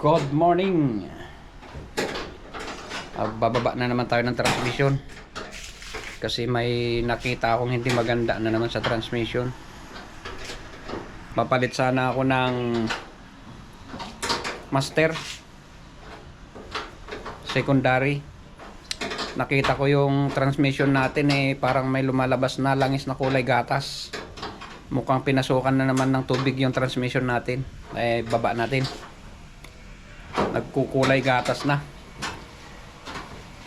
Good morning. Bababa na naman tayo ng transmission kasi may nakita akong hindi maganda na naman sa transmission. Papalit sana ako ng master secondary. Nakita ko yung transmission natin parang may lumalabas na langis na kulay gatas. Mukhang pinasukan na naman ng tubig yung transmission natin. Baba natin. Nagkukulay gatas na.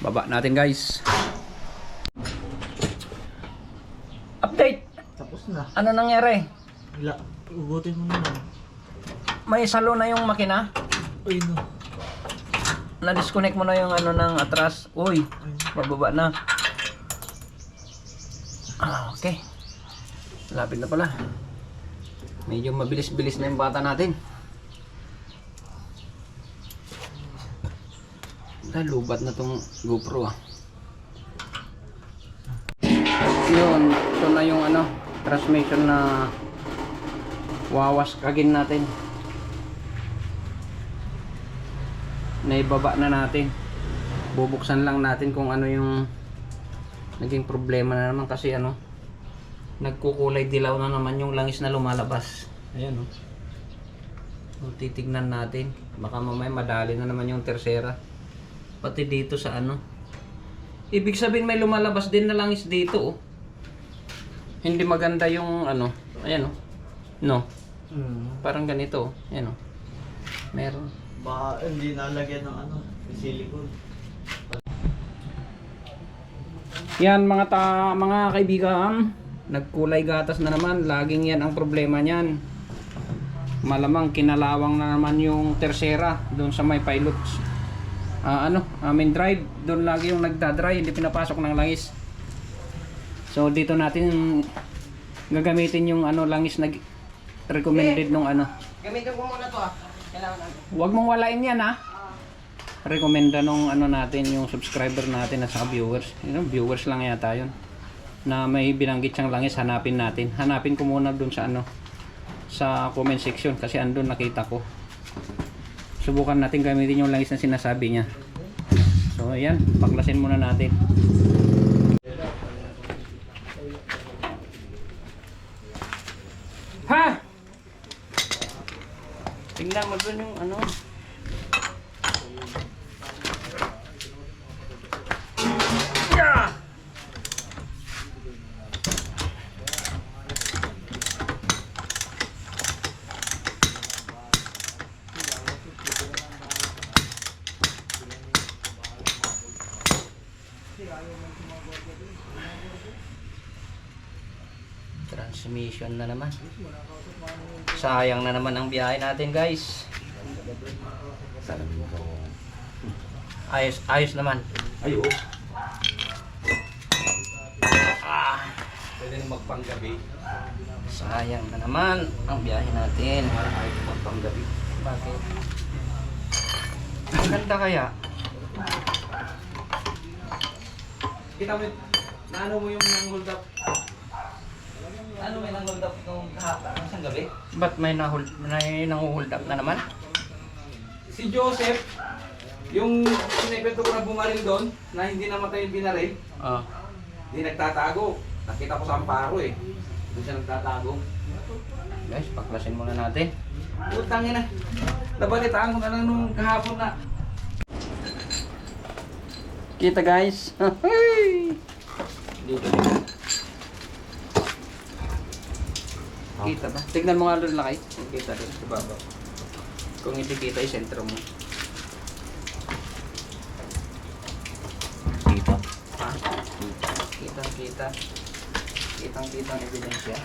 Baba natin, guys. Update. Tapos na. Ano nangyari? Wala. Ugutin mo na lang. May salo na yung makina. Uy, no. Na-disconnect mo na yung ano ng atras. Uy, bababa na. Okay. Lapit na pala. Medyo mabilis-bilis na yung bata natin. Lubat na tong GoPro Yun, ito na yung ano, transmission na wawaskagin natin. Naibaba na natin. Bubuksan lang natin kung ano yung naging problema na naman kasi ano, nagkukulay dilaw na naman yung langis na lumalabas. Ayan o. Titignan natin. Baka mamaya madali na naman yung tersera. Pati dito sa ano. Ibig sabihin may lumalabas din na langis dito Hindi maganda yung ano. Ayan No. Parang ganito Ayan Meron. Baka hindi nalagyan ng ano, silicone. Yan mga kaibigan, nagkulay gatas na naman. Laging yan ang problema niyan. Malamang kinalawang na naman yung tersera doon sa may pilots. Main drive, doon lagi yung nagdadry, hindi pinapasok ng langis. So dito natin gagamitin yung ano langis na recommended nung ano. Gamitin ko muna to Kailangan natin. Huwag mong walain yan Recommenda nung ano natin, yung subscriber natin at saka viewers. Viewers lang yata yun. Na may binanggit siyang langis, hanapin natin. Hanapin ko muna doon sa ano, sa comment section kasi andun nakita ko. Subukan natin gamitin yung langis na sinasabi niya. So ayan, paklasin muna natin. Ha! Tingnan mo doon yung ano. Yeah! Transmission na naman. Sayang na naman ang biyahe natin, guys. Ayos naman. Ayo. Pwede na magpanggabi. Sayang na naman ang biyahe natin. Magpanggabi. Bakit? Ang ganda kaya. Kita mo, naano mo yung hold up? Ano may nang hold up nung isang gabi? Ba't may nanguhold up na naman? Si Joseph, yung sinikwento ko na bumaril doon, na hindi namatay yung binaril, hindi nagtatago. Nakita ko sa Amparo Doon siya nagtatago. Guys, paklasin muna natin. Utang ina. Nabalitaan ko na lang nung kahapon na. Kita, guys. Dito. Kita ba? Tignan mo nga doon lakay. Kita rin sa baba. Kung hindi kita, isentro mo. Dito. Ha? Kitang-kita. Kitang-kita ang ebidensya.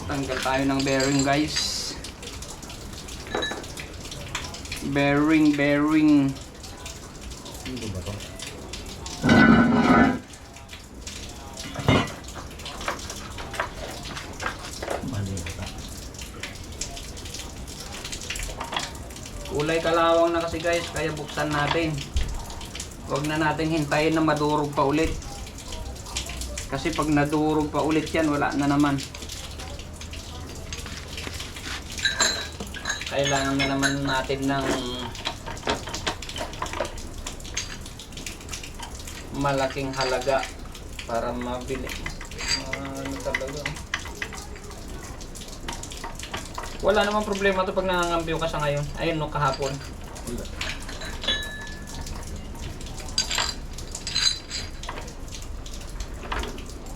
Tanggal tayo ng bearing, guys. Bearing. Dito ba to? Mali ba? Kulay kalawang na kasi, guys, kaya buksan natin. Huwag na natin hintayin na madurog pa ulit. Kasi pag nadurog pa ulit yan, wala na naman. Kailangan na naman natin ng malaking halaga para mabili. Ano talaga? Wala namang problema to pag nangangambyo ka sa ngayon. Ayun no, kahapon.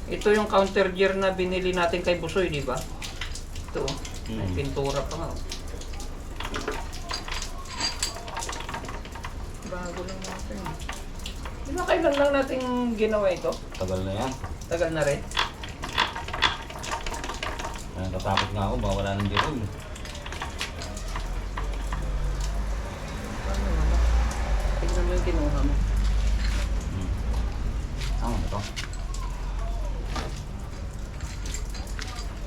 Ito yung counter gear na binili natin kay Busoy, di ba? Ito, may pintura pa nga. Bago lang natin. Di ba kailan lang natin ginawa ito? Tagal na yan. Tagal na rin. Natatakot nga ako, baka wala nang dirol. Tignan mo yung kinuha mo. Ano ba ito?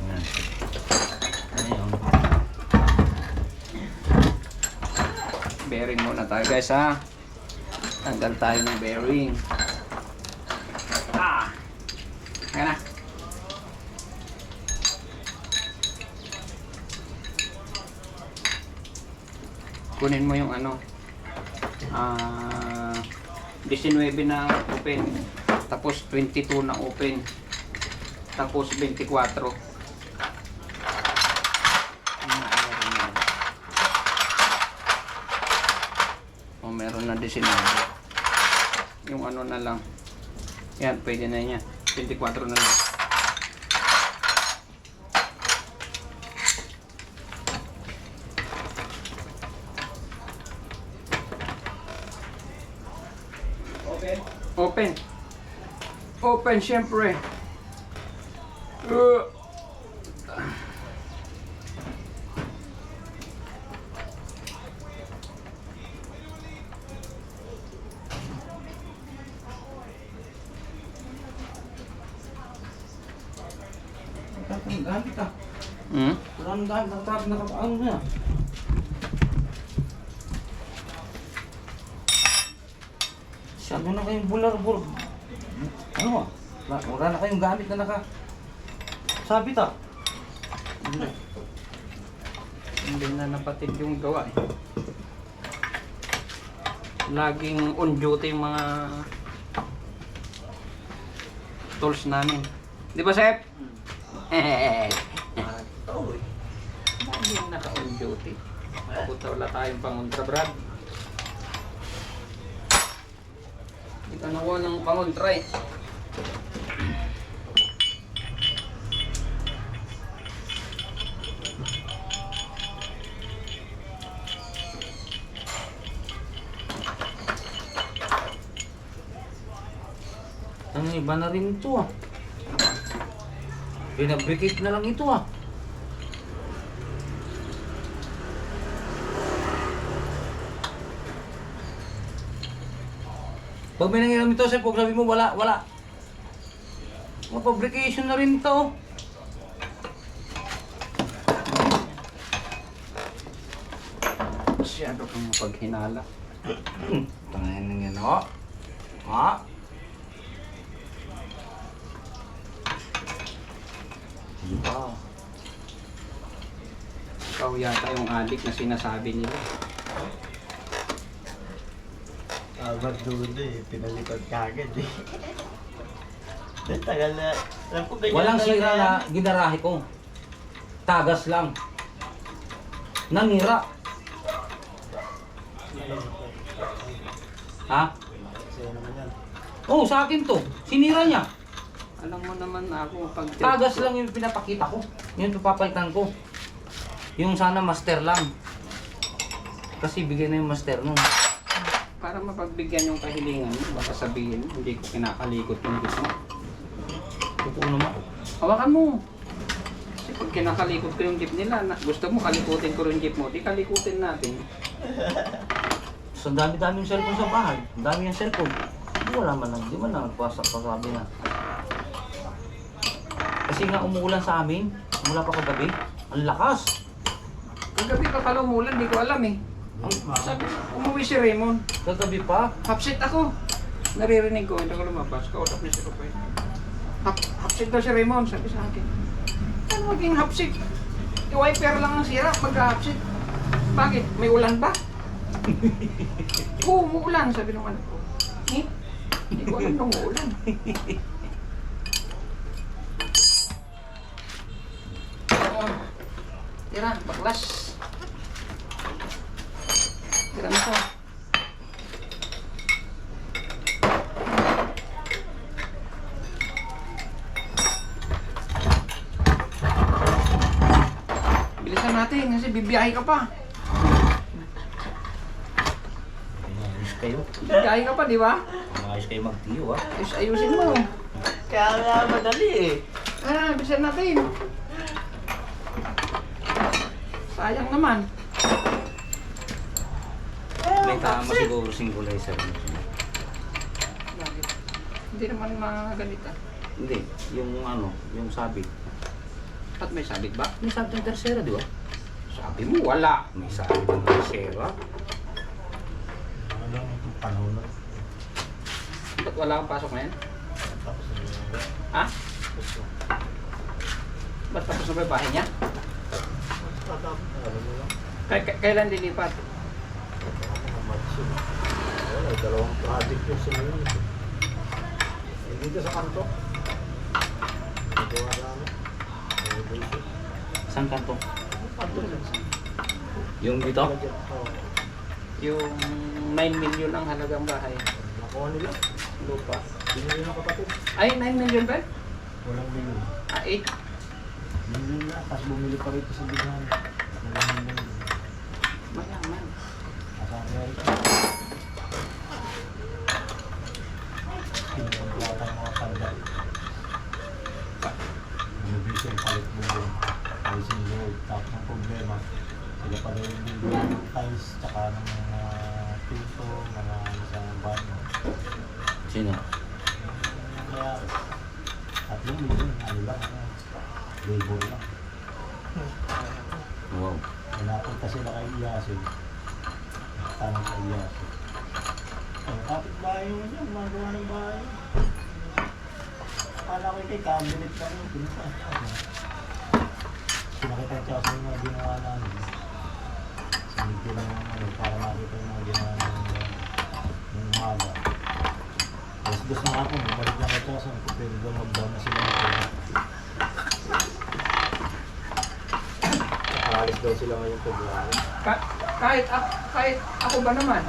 Ayan. Ano yun? Bearing muna tayo guys ha. Tanggal tayo ng bearing. Ayan na. Kunin mo yung ano. 19 na open. Tapos 22 na open. Tapos 24. Meron na 19. Yung ano na lang. Yan, pwede na yan. 24 na lang. Open. Open. Open, syempre. Gamit ah. Hmm? Wala nang gamit, nakapaan na. Sabi na kayong bular-bur. Ano? Wala na kayong gamit na sabit ah. Hindi na napatid yung gawa eh. Laging on duty yung mga tools namin. Di ba, Sep? Laging naka-on duty. Puta, wala tayong pangontra, Brad. Hindi ka nakuha ng pangontra eh. Ang iba na rin ito ah. Pinabricate na lang ito ah. Pag may nangyayari ito, Sir, huwag sabi mo wala. Mapabrication na rin ito. Masyado kang mapaghinala. Tangayin na yan oh. Ha? Diba? Ikaw yata yung adik na sinasabi nila. Abad doon eh, pinalipad kagad eh. Tagal na. Alam ko, ganyan Walang talaga sira yan. na ginarahe ko. Tagas lang. Nanira. Ha? Sa'yo naman yan. Oo, sa akin to. Sinira niya. Alam mo naman ako pag Tagas lang yung pinapakita ko. Yung papapalitan ko. Yung sana master lang. Kasi bigay na yung master nun. para mapagbigyan yung kahilingan mo, baka sabihin hindi ko kinakalikot yung jeep mo. Totoo naman. Hawakan mo. Kasi pag kinakalikot ko yung jeep nila, gusto mo kalikutin ko yung jeep mo, di kalikutin natin. So, dami-daming cellphone sa bahay. Ang dami yung cellphone. Wala man lang. Di man lang nagpasabi na. Kasi nga umuulan sa amin. Mula pa kagabi. Ang lakas. Ang gabi pa pala umulan, di ko alam eh. Sabi, umuwi si Raymond. Kagabi pa. Hapsit ako. Naririnig ko, hindi ko lumabas. Kausap niya si Rupay. Hapsit daw si Raymond, sabi sa akin. Ano maging hapsit? I-wiper lang ang sira pagka-hapsit. Bakit? May ulan ba? Oo, umuulan, sabi nung anak ko. Hindi ko alam nung umuulan. Tira, baklas. Tira mo ko. Bilisan natin kasi bibiyahe ka pa. Ayos kayo. Bibiyahe ka pa, di ba? Ayos kayo magtiyo ah. Ayusin mo. Kaya nga madali eh. Bilisan natin. Sayang naman. May tama siguro synchronizer. Bakit? Hindi naman mga ganito. Hindi, yung ano, yung sabit. At may sabit ba? May sabit ng tercera, di ba? Sabi mo, wala. May sabit ng tercera. Ano yung panahon na? Ba't wala kang pasok ngayon? Tapos na yun. Ha? Ba't tapos na ba yung bahay niya? Tatapos na, alam mo lang. Kailan dilipat? Mga match yun. Wala, dalawang project yung sumunod. Dito sa kanto. Dito nga sa ano. Dito. Saan kanto? Kanto lang. Yung dito? Oo. Yung 9 million ang halagang bahay. Nakuha nila. Lupa. Binili ng kapatid. Ay, 9 million ba? Walang bilhin. 8. Binili na. Tapos bumili pa rito sa bighan. Walang bilhin. Mayaman. Nasa Amerika. Pinagplata yung mga panday. Nabis yung palit mo yun. Ayusin yung load. Tapos ang problema, sila pa rin yung bilhin ng tiles tsaka ng mga pinto, mga sa banyo. Sino? Kaya, 3 million, ano lang, labor lang. Wow. Napunta sila kay Iyaso. Tanong kay Iyaso. Ang kapit-bahay mo dyan, magawa ng bahay. Akala ko kay cabinet pa rin, pinunta. Pinakita siya sa mga ginawa namin. Sinigyan ng ano, para makita yung mga ginawa namin ng umaga. Tapos dos na ako, bumalik na kay Chasan, kung pwede daw mag-down na sila. Alis daw sila ngayong February. Kahit ako ba naman?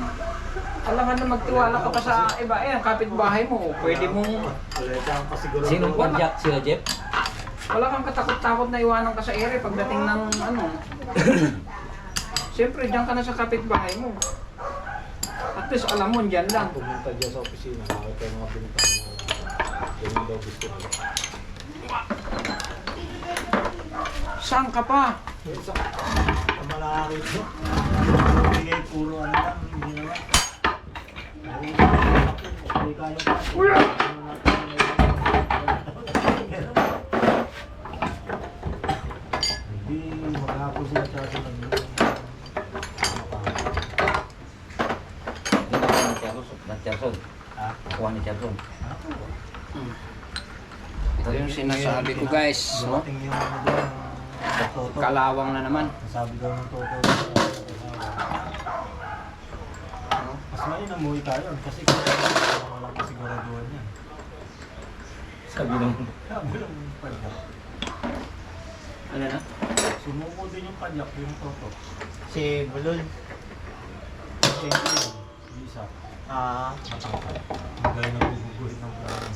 Alangan na magtiwala ka pa sa iba. Eh, ang kapitbahay mo. Pwede mong... Wala siyang pasiguro. Sinong padyak? Sila Jeff? Wala kang katakot-takot na iwanan ka sa ere pagdating ng ano. Siyempre, diyan ka na sa kapitbahay mo. At least alam mo, diyan lang. Pumunta dyan sa opisina, nakita yung mga bintang na ganyan daw gusto nila. Saan ka pa? Sa malakit mo, bigay puro ano lang, hindi naman. Hindi kaya pa. Hindi, maghapon sila sa atin ng Hindi na ni Cherson. Ha? Nakuha ni Cherson. Ito yung sinasabi ko, guys. No? Dumating yung ano doon, sa Toto. Kalawang na naman. Sabi daw ng Toto, mas mainam mo tayo kasi kung walang kasiguraduhan yan. Sabi nung... Sabi lang yung padyak. Ano na? Sumuko din yung padyak, yung Toto. Si Bulol. Siyempre yun, isa. Matangkad. Hindi tayo naguguguhit ng plano.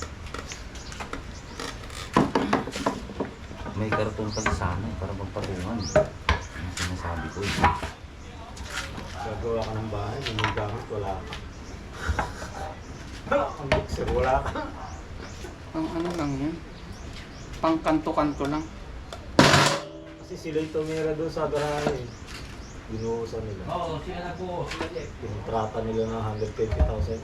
May karton kasi sana para magpatungan. Ang sinasabi ko eh. Gagawa ka ng bahay, yung gamit, wala ka. Ang mixer, wala ka. Ang ano lang yan. Pang kanto-kanto lang. Kasi sila yung tumira doon sa garahe. Binuhusan nila. Oo, sila na po. Sila Jeff. Tintrata nila ng 120,000.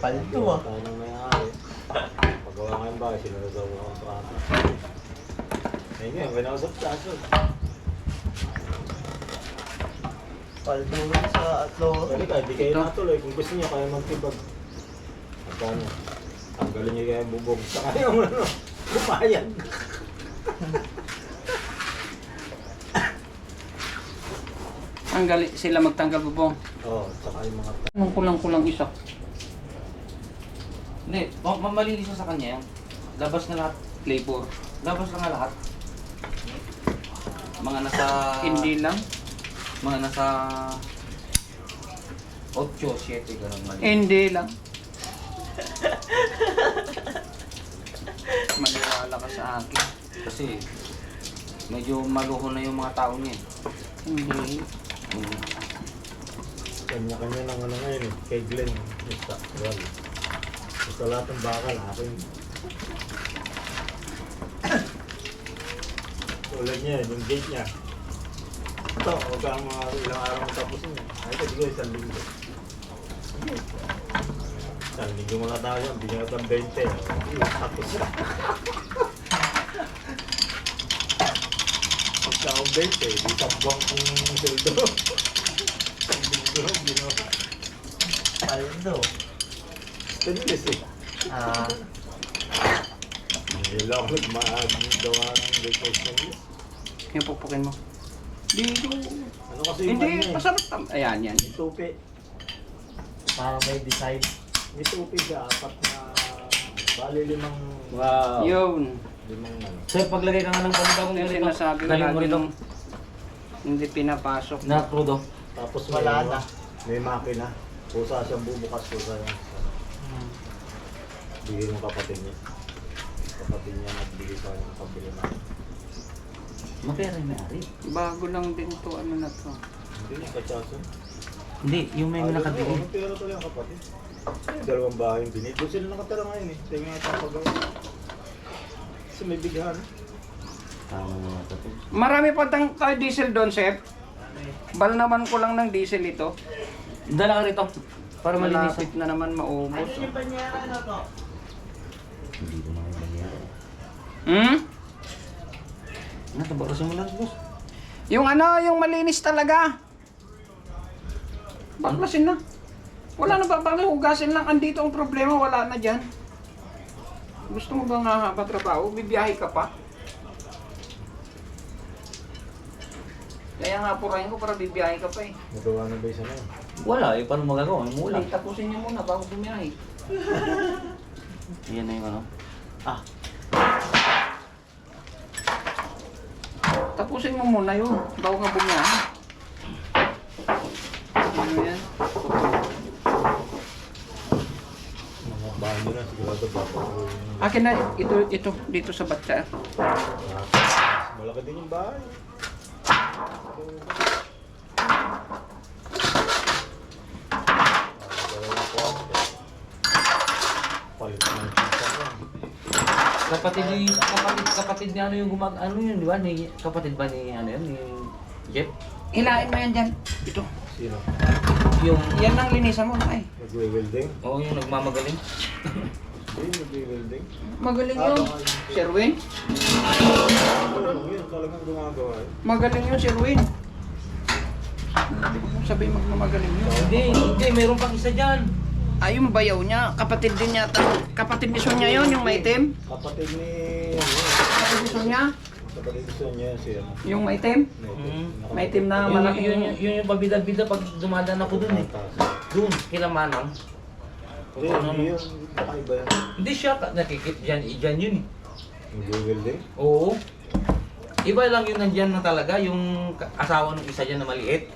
Palito ah. Tayo ng may-ari. Pagawa nga yung bahay, sila na daw ang kontrata. Ayun nga, may nausap siya. Paldo sa atlo. Pwede ka, hindi kayo natuloy. Kung gusto niya, kaya magtibag. Magkano? Tanggalin niyo kaya yung bubog. Saka yung ano, pumayag. Sila magtanggal bubong. Oo, saka yung mga Anong kulang-kulang isa? Hindi, malinis na sa kanya yan. Labas na lahat. Flavor. Labas na nga lahat. Mga nasa... Hindi lang. Mga nasa... 8, 7, ganun mali. Hindi lang. Maniwala ka sa akin. Kasi medyo maluho na yung mga tao niya. Hindi. kanya-kanya ng ano ngayon eh. Kay Glenn. Basta, well. Basta lahat ng bakal, akin. Tulad niya, yung gate niya. Ito, huwag kang mga ilang araw matapusin niya. Ay, kasi ko isang linggo. Isang linggo mga tayo, bigyan ka ng 20. Tapos na. Pagka akong 20, di tabuang kong sildo. Isang linggo, ginawa. Paldo. Stainless eh. Hindi lang ako nagmaaging gawa ng record stainless. Yung pupukin mo. Dito. Ano kasi yung Hindi, ano eh? masarap tam. Ayan, yan. May tupi. Para may design. May tupi siya, apat na... Bali limang... Wow. Yun. Limang ano. Sir, paglagay ka nga ng panibagong Yung ganito. sinasabi ko Galing mo rito. laging hindi pinapasok. Na crudo. Tapos may, Wala na. may makina. Pusa siyang bubukas, pusa yan. Bigay ng kapatid niya. Kapatid niya nagbigay sa kanya ng pambili na. Mapera yung may-ari. Bago lang din to, ano na to. Hindi niya kachaso. Hindi, yung may nakabili. Ano pera to yung kapatid? Ay, dalawang bahay yung binili. Doon sila nakatala ngayon eh. Tingnan nga itong pagawa. Kasi may bighan. Tama nga ito. Marami pa tayo diesel doon, Sep. Bal naman ko lang ng diesel ito. Dala ka rito. Para malinis. Malapit na naman maubos. Yung banyera na to. Hindi ko na kayo mangyari. Hmm? Natabarasin mo lang, boss. Yung ano, yung malinis talaga. Baklasin na. Wala na ba? Hugasin lang. Andito ang problema. Wala na dyan. Gusto mo ba nga patrabaho? Bibiyahe ka pa. Kaya nga purahin ko para bibiyahe ka pa eh. Nagawa na ba isa na yun? Wala, eh. Paano magagawa? May mula. Hindi, tapusin niyo muna bago bumiyahe. Yan na yung ano. Tapusin mo muna yun bago nga bumiyahe. Ano yan? Mga bahay nila, sigurado ba? Akin na, ito, dito sa batsa. Malaki din yung bahay. Palit na yung pizza ko. Kapatid ni ano yung ano yun, di ba? Kapatid ba ni ano yun, ni Jeff? Hilain mo yan dyan. Ito. Sino? Yung, Yan ang linisan mo na eh. Nagwe-welding? oo, yung nagmamagaling. Hindi, nagwe-welding. Magaling yun. Sherwin? Yun, talagang gumagawa eh. Magaling yun, Sherwin. Hindi ko sabihin magmamagaling yun. Hindi, meron pang isa dyan. Ay, yung bayaw niya. Kapatid din yata. Kapatid ni Sonia yun, yung maitim. Kapatid ni... Kapatid ni Sonia. Kapatid ni Sonia si ano. Yung maitim. Maitim na malaki Yun yung pabida-bida pag dumadaan ako dun eh. Dun, kila Manang. Hindi, hindi yun. Nakaiba yan. Hindi siya nakikip dyan yun eh. Nagwe-welding? Oo. Iba lang yun nandyan na talaga, yung asawa ng isa dyan na maliit.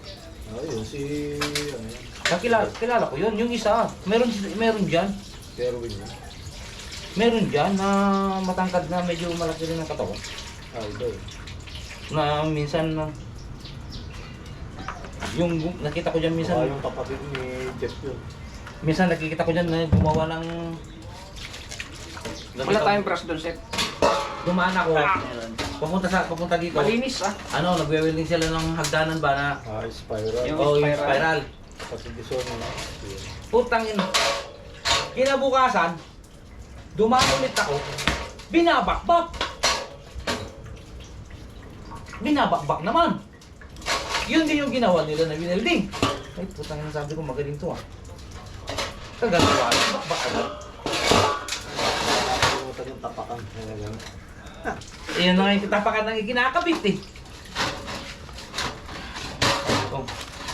Ah, yun si... ano yan? Kilala ko yun, yung isa. Meron dyan. Sherwin yun. Meron dyan na matangkad na medyo malaki rin ang katawan. Ah, iba eh. Na minsan na... Yung nakita ko dyan minsan, Yung kapatid ni Jeff yun. minsan nakikita ko dyan na gumawa ng... Wala tayong brush doon, Seth. Dumaan ako, papunta dito. Malinis ah. Ano, nagwe-welding sila ng hagdanan ba na... Ah, spiral. Yung- Oh, yung spiral. spiral. Kapatid ni Sonia. Yun. Putang ina. Kinabukasan, dumaan ulit ako, binabakbak. Binabakbak naman. Yun din yung ginawa nila na winelding. Ay, putang ina, sabi ko magaling to ah. Kagagawa lang, bakbak agad. Pumunta yung tapakan. Iyan na nga yung tapakan ng ikinakabit eh. Oh,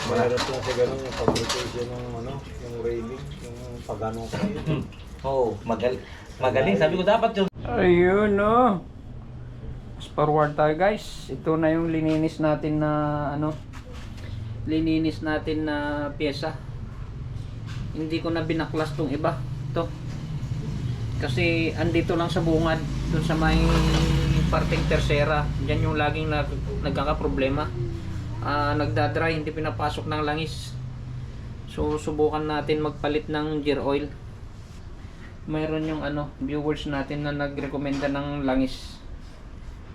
Mahirap lang sa ganun yung fabrication ng ano, yung railing, yung pagano ko yun. oh magaling. Sabi ko dapat yun. Ayun no. Fast forward tayo guys. Ito na yung lininis natin na ano. Lininis natin na pyesa. Hindi ko na binaklas tong iba. Ito. Kasi andito lang sa bungad, dun sa may parteng tersera. Diyan yung laging nagkakaproblema. Nagdadry, hindi pinapasok ng langis. So subukan natin magpalit ng gear oil. Mayroon yung ano, viewers natin na nagrekomenda ng langis.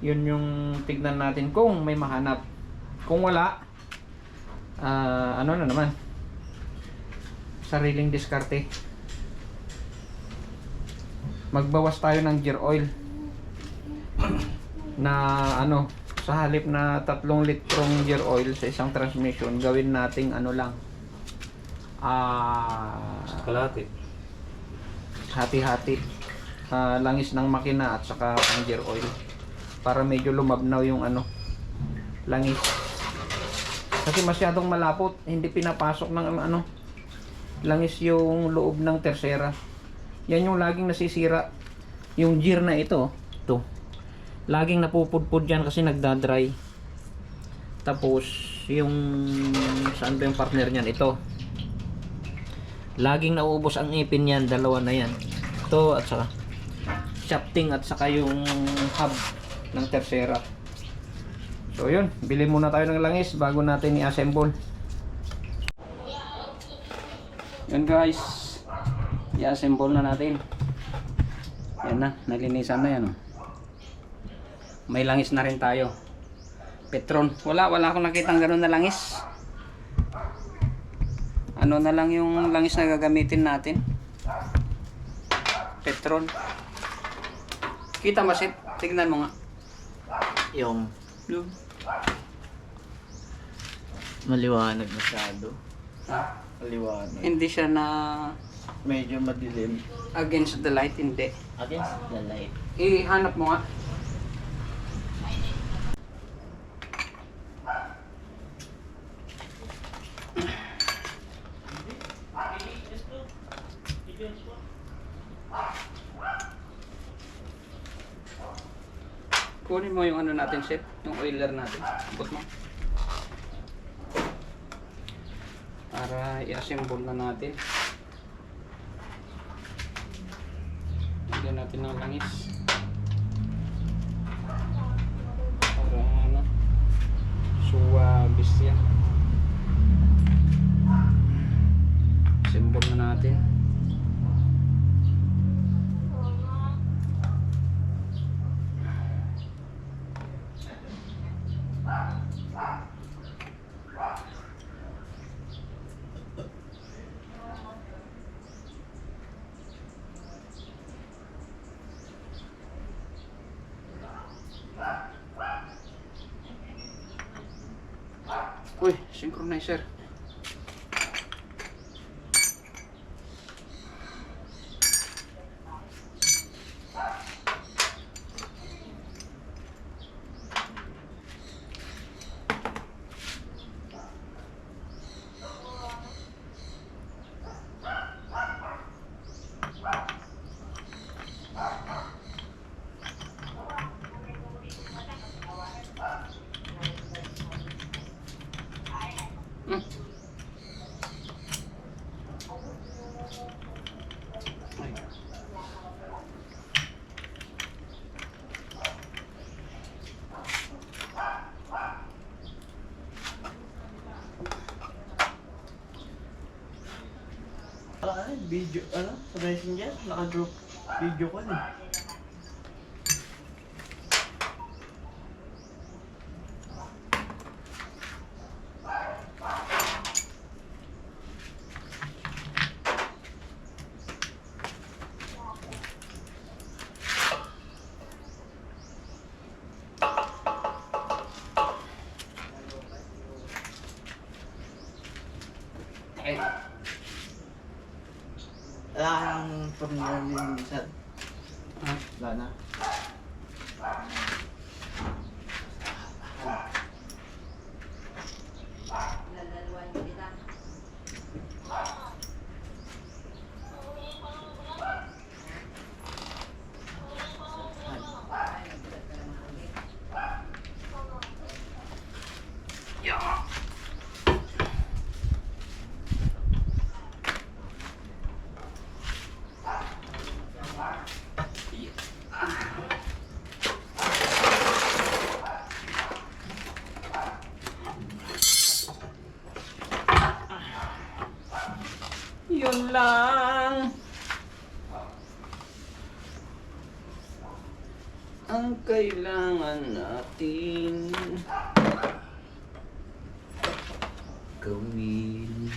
Yun yung tignan natin kung may mahanap. Kung wala, ano na naman, sariling diskarte. Magbawas tayo ng gear oil na ano, sa halip na 3 litrong gear oil sa isang transmission, gawin nating ano lang, Kalahati. hati-hati, langis ng makina at saka ang gear oil, para medyo lumabnaw yung ano, langis. Kasi masyadong malapot, hindi pinapasok ng ano, langis yung loob ng tersera. Yan yung laging nasisira. Yung gear na ito, laging napupudpud yan kasi nagdadry. Tapos yung saan ba yung partner niyan? Ito, laging nauubos ang ipin yan. Dalawa na yan, ito at saka shafting at saka yung hub ng tersera. So yun, bili muna tayo ng langis bago natin i-assemble. Yun guys, i-assemble na natin. Yan na, nalinisan na yan oh. May langis na rin tayo. Petron. Wala akong nakitang gano'n na langis. Ano na lang yung langis na gagamitin natin? Petron. Kita mo, Sip? Tignan mo nga. Yung Blue. maliwanag masyado. Ah, Maliwanag. hindi siya na Medyo madilim. against the light, hindi. Against the light. Ihanap mo nga. Kunin mo yung ano natin, Sip, yung oiler natin. Abot mo. Para i-assemble na natin. Lagyan natin ng langis. Para ano, suwabis yan. Assemble na natin. Uy, synchronizer. Video, sa messenger, naka-drop video ko eh. Wala kang tornilyo din minsan. Ha? Wala na. Yun lang ang kailangan natin gawin.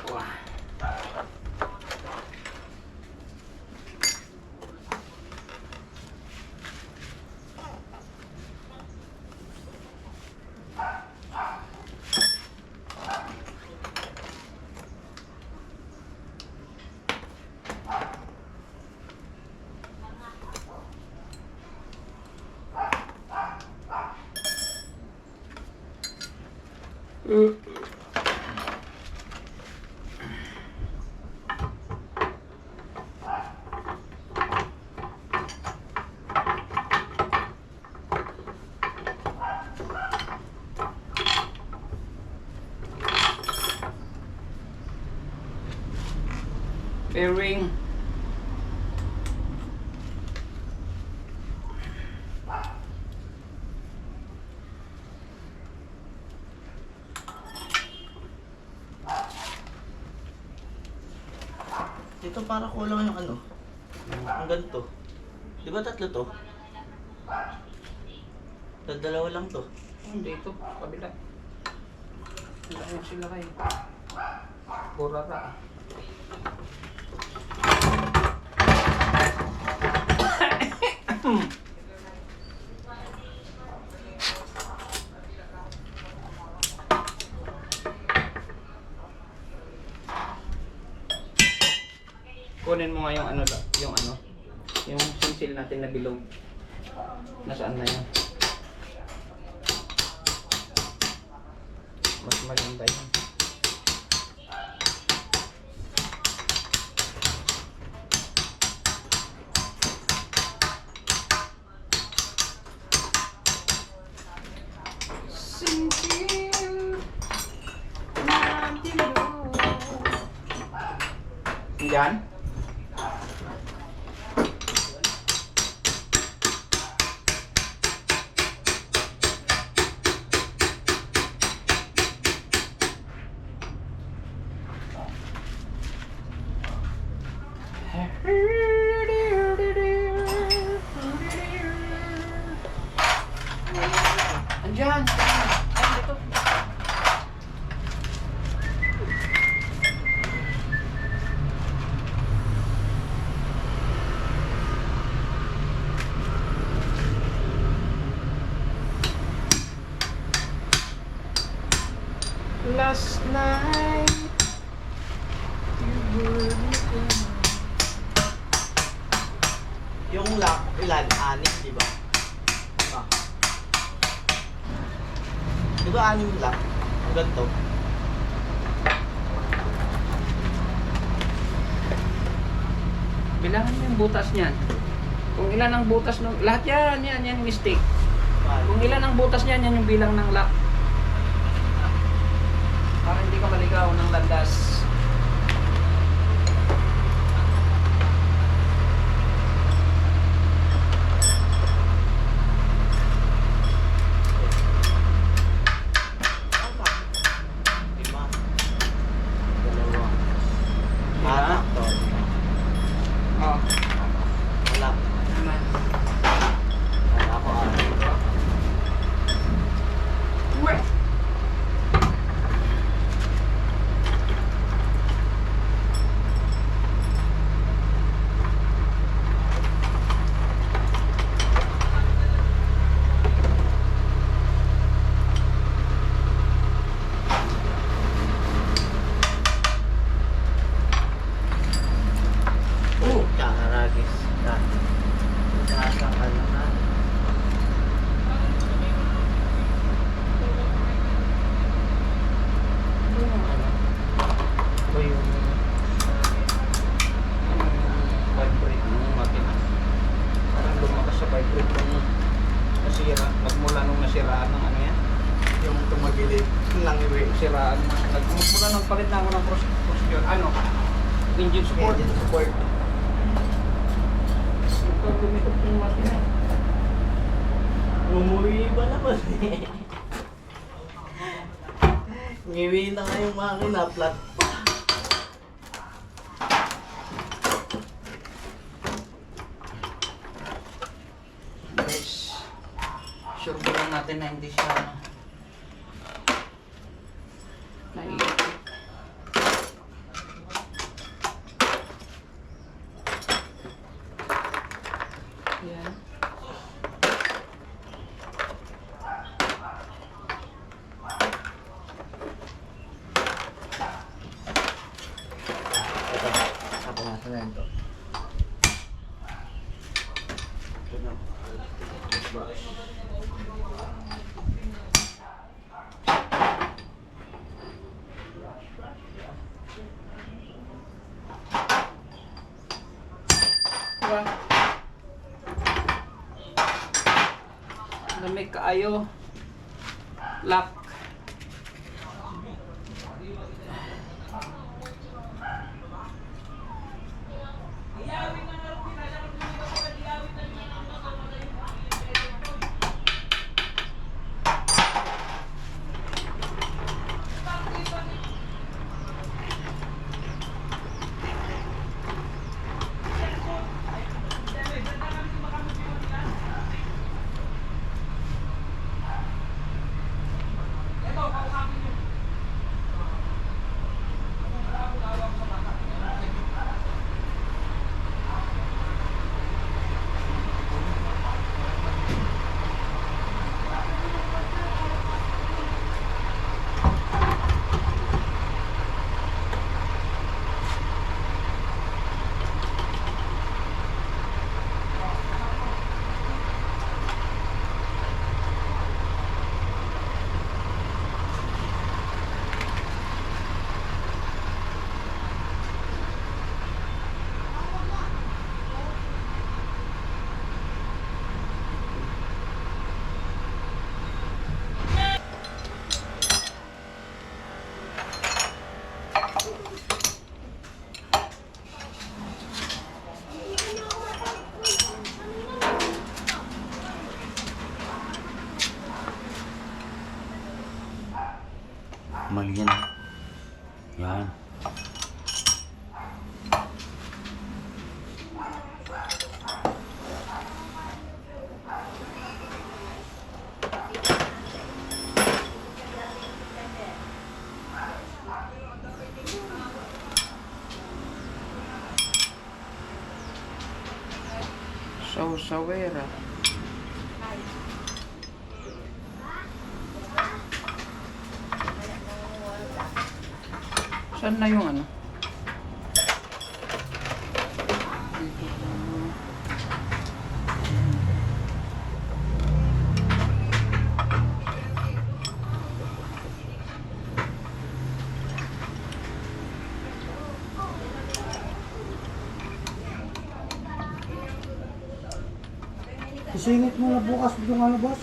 Wah. Bearing. Dito para kulang yung ano. Ang ganito. Di ba tatlo to? Dalawa lang to. Dito, kabila. Wala sila kayo. Burara. Kunin mo nga yung ano, yung sinsil natin na bilog. Nasaan na yan? Mas maganda yan. Sinsil na bilog. Yan. Andiyan. Ay, dito. Last night you were looking. Yung lock, ilan? 6, di ba? Ah. Di ba 6 yung lock? Ang ganito. Bilangan mo yung butas niyan. Kung ilan ang butas ng lahat yan mistake. Kung ilan ang butas niyan, yan yung bilang ng lock. Para hindi ka maligaw ng landas. Tama. 5. 2. 6 to. Oh. Wala. Wala ako 6. Uwe. nasira. Nagmula nung nasiraan ng ano yan. Yung tumagilid lang iwi. Siraan. Nagmula nung palit na ako ng procedure. Ano? Engine support. Engine support. Ito, tumitok yung makina. Umuwi ba naman eh. Ngiwi na nga yung makina, flat pa. Guys, sure ba lang natin na hindi siya Naiipit. Yan. Ako nga sa nento. Diba? Lamig kaayo. Lock. Mali yan. Yan. Sawera. Saan na yung ano? Isingit mo na bukas yung ano boss,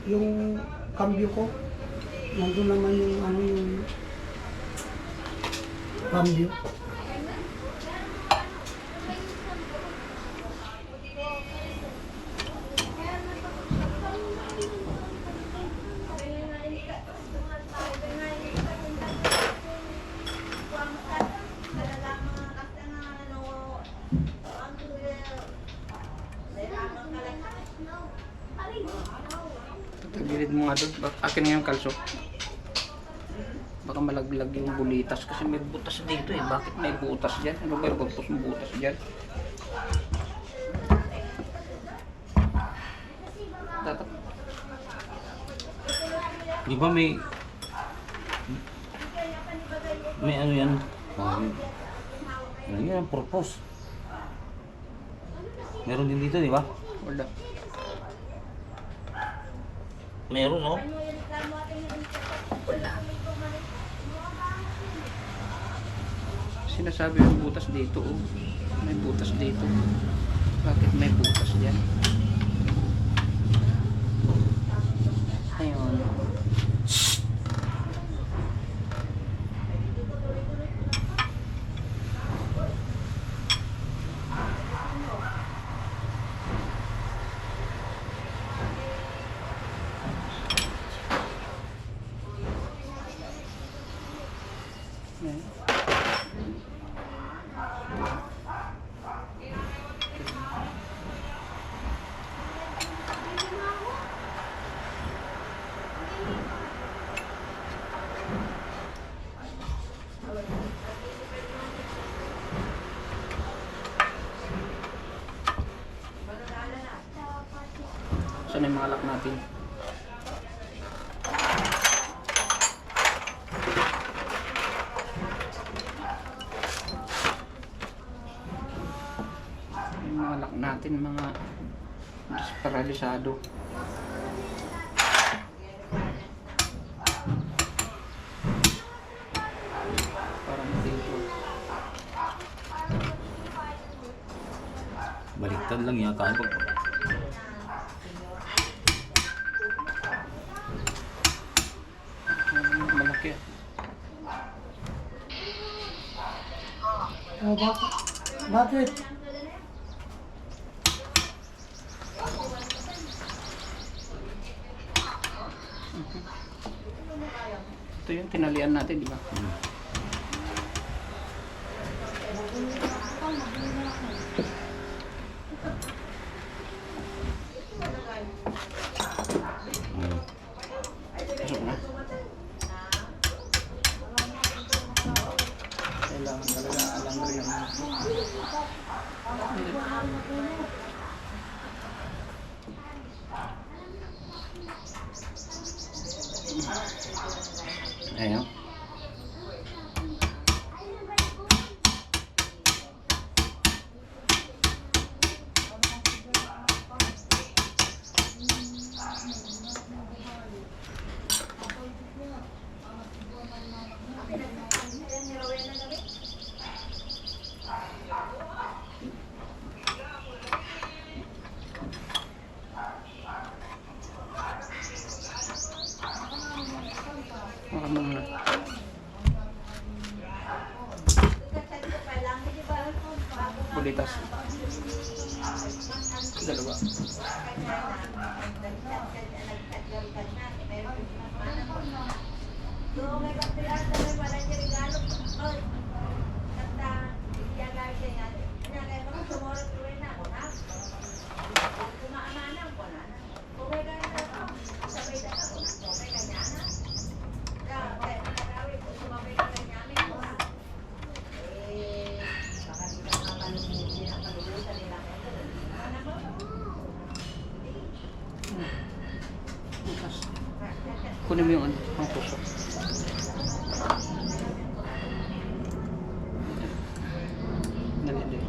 yung cambio ko. Nandun naman yung ano yung cambio. Tagilid mo nga doon. Akin nga yung kalso. Baka malaglag yung bulitas kasi may butas dito eh. Bakit may butas dyan? Ano ba yung purpose ng butas dyan? Dapat Di ba may ano yan? Ano yan ang purpose? Meron din dito, di ba? wala. Meron, no? Sinasabi yung butas dito oh. May butas dito. Bakit may butas dyan? Saan yung mga lock natin? Yung mga lock natin, mga paralisado. Parang dito. Baliktad lang yata ang pag... Malaki. Oh, bakit? Bakit? Ito yung tinalian natin, di ba? Pasok na. Kailangan talaga alam rin. Ayan. Baka muna. Bulitas. Dalawa. Bukas. Kunin mo yung ano, ang puso. Dali, dali.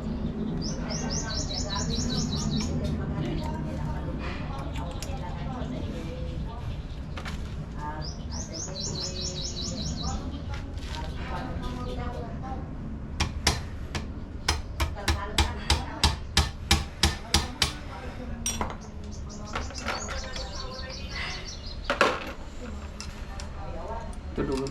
Tulungan.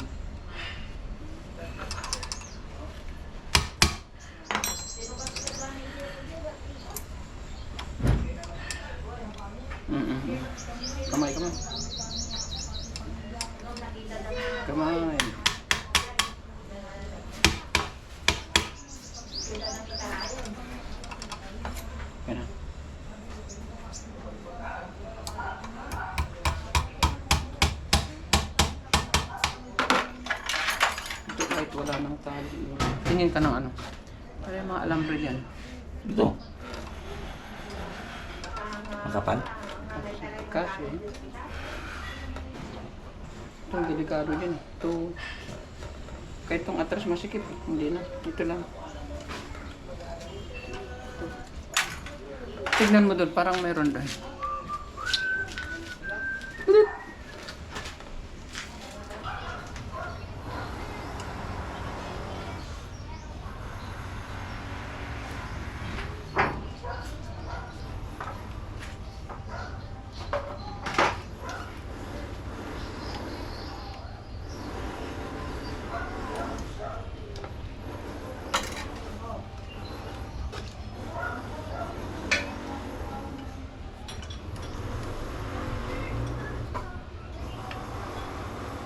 Kamay, kamay. Kamay. Yan na. Ito kahit wala nang tali. Tingin ka ng ano. Para yung mga alambre yan. Ito. Makapal? Kasi ito ang delikado din. Ito kahit itong atras masikip. Hindi na. Ito lang. Tignan mo doon. Parang mayroon doon.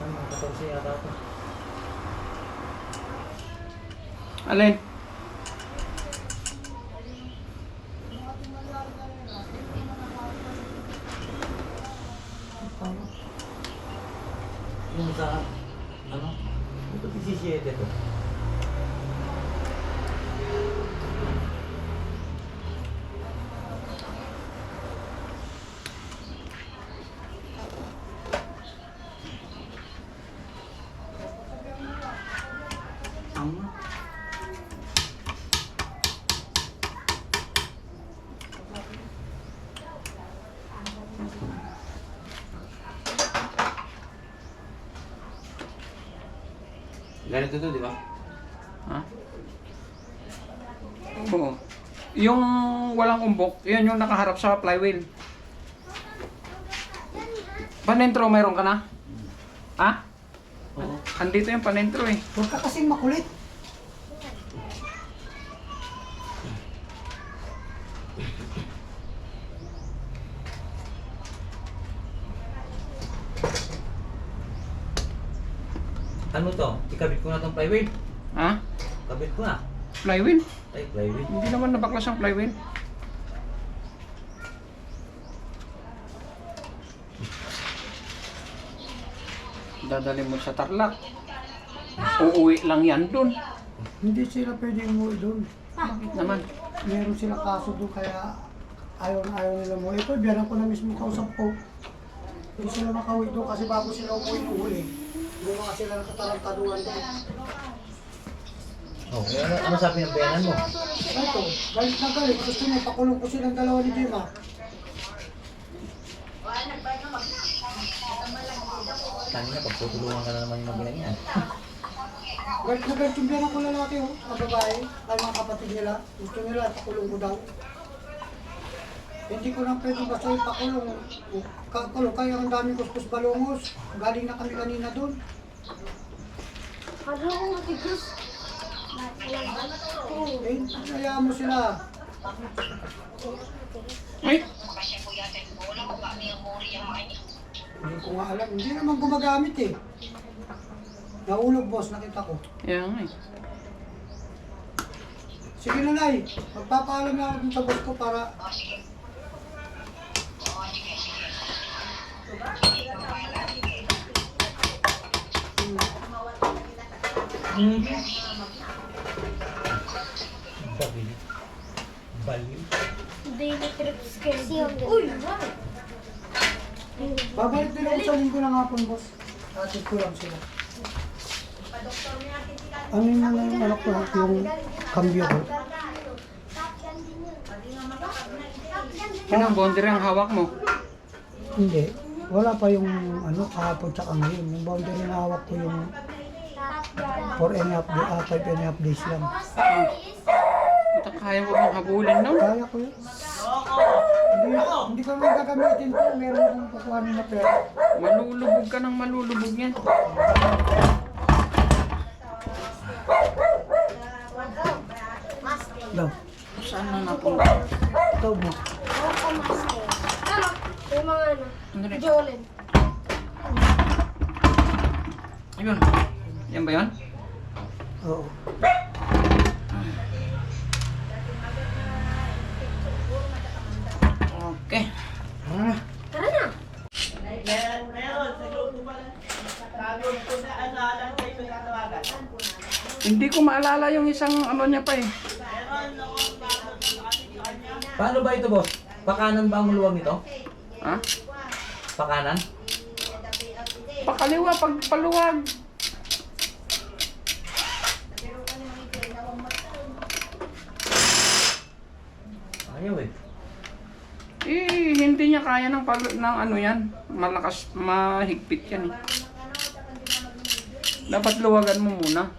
Ano, 14 yata ito. Alin? Yung sa, ano? Ito 17 ito. Ganito to, di ba? Ha? Oo. Yung walang umbok, yun yung nakaharap sa flywheel. Panentro, mayroon ka na? Ha? Oo. Andito yung panentro eh. Huwag ka kasing makulit. Ano to? Ikabit ko na tong flywheel. Ha? Kabit ko na. Flywheel? Ay, flywheel. Hindi naman nabaklas ang flywheel. Dadali mo sa Tarlac. Uuwi lang yan dun. Hindi sila pwede umuwi doon. Bakit naman? Meron sila kaso doon kaya ayaw na ayaw nila umuwi. Ito, biyanan ko na mismo kausap ko. Hindi sila makauwi doon kasi bago sila umuwi. Hindi mga sila nakatarantaduhan doon. Oh, ano sabi ng bayanan mo? Ito, galit na galit. Gusto mo, pakulong ko silang dalawa ni Dima. Kanina, pagtutulungan ka na naman yung mabilang yan. Galit na galit yung biyanan ko lalaki, oh. Ang babae, ay mga kapatid nila. Gusto nila, pakulong ko daw. Hindi ko na pwede basta ipakulong. Kakulong, kaya ang daming kuskus balongos. Galing na kami kanina doon. Eh, hayaan mo sila. Ay! Hindi ko nga alam. Hindi naman gumagamit eh. Nahulog boss, nakita ko. Yan nga eh. Sige na Nay, magpapaalam na ako dun sa boss ko para... Baliw. Daily trips kayo. Uy, wow! Babalik din ako sa linggo ng hapon boss. Atid ko lang sila. Ano yung mga yung anak ko yung kambyo ko? Yan ang boundary ang hawak mo. Hindi. Wala pa yung ano, kahapon tsaka ngayon. Yung boundary na hawak ko yung 5.5 days lang. Puta, kaya mo bang habulin nun? Kaya ko yun. Hindi ko naman gagamitin ko. Meron akong kukuhanin na pera. Malulubog ka ng malulubog yan. Daw. Saan na napunta? Ito mo. Ano? Yung mga ano? Ano rin? Jolin. Ayun. Yan ba yun? Oo. Okay. Tara na. Hindi ko maalala yung isang ano niya pa eh. Paano ba ito, boss? Pakanan ba ang luwag nito? Ha? Pakanan? Pakaliwa pag paluwag. Ayaw eh. Eh, hindi niya kaya ng ano yan. Malakas, mahigpit yan eh. Dapat luwagan mo muna.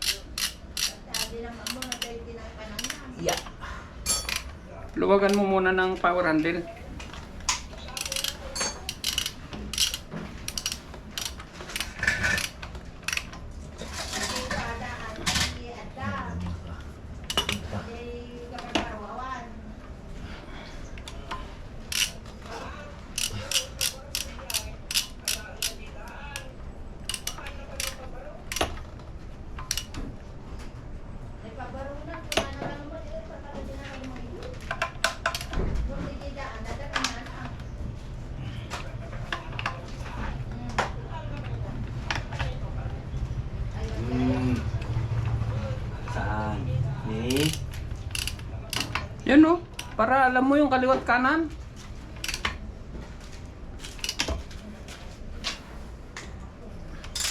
Yeah. Luwagan mo muna ng power handle. Saan? Eh? Yan o. Para alam mo yung kaliwat kanan.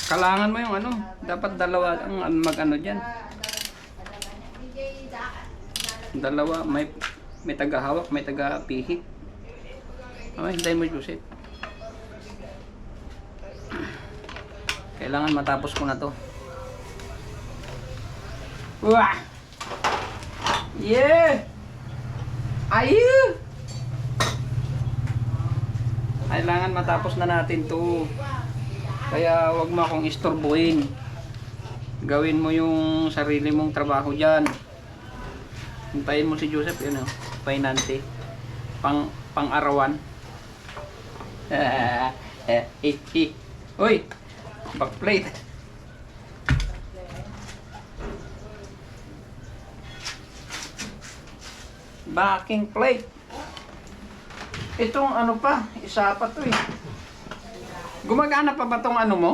Kalangan mo yung ano. Dapat dalawa ang mag-ano dyan. Dalawa. May taga-hawak, may taga-pihit. Okay, hintayin mo, Joseph. Kailangan matapos ko na to. Wah! Yeah! Ayun! Kailangan matapos na natin to. Kaya wag mo akong istorbohin. Gawin mo yung sarili mong trabaho dyan. Hintayin mo si Joseph, yun o. Painante. Pang-arawan. Uy! Backplate. Backing plate. Itong ano pa, isa pa to eh. Gumagana pa ba tong ano mo?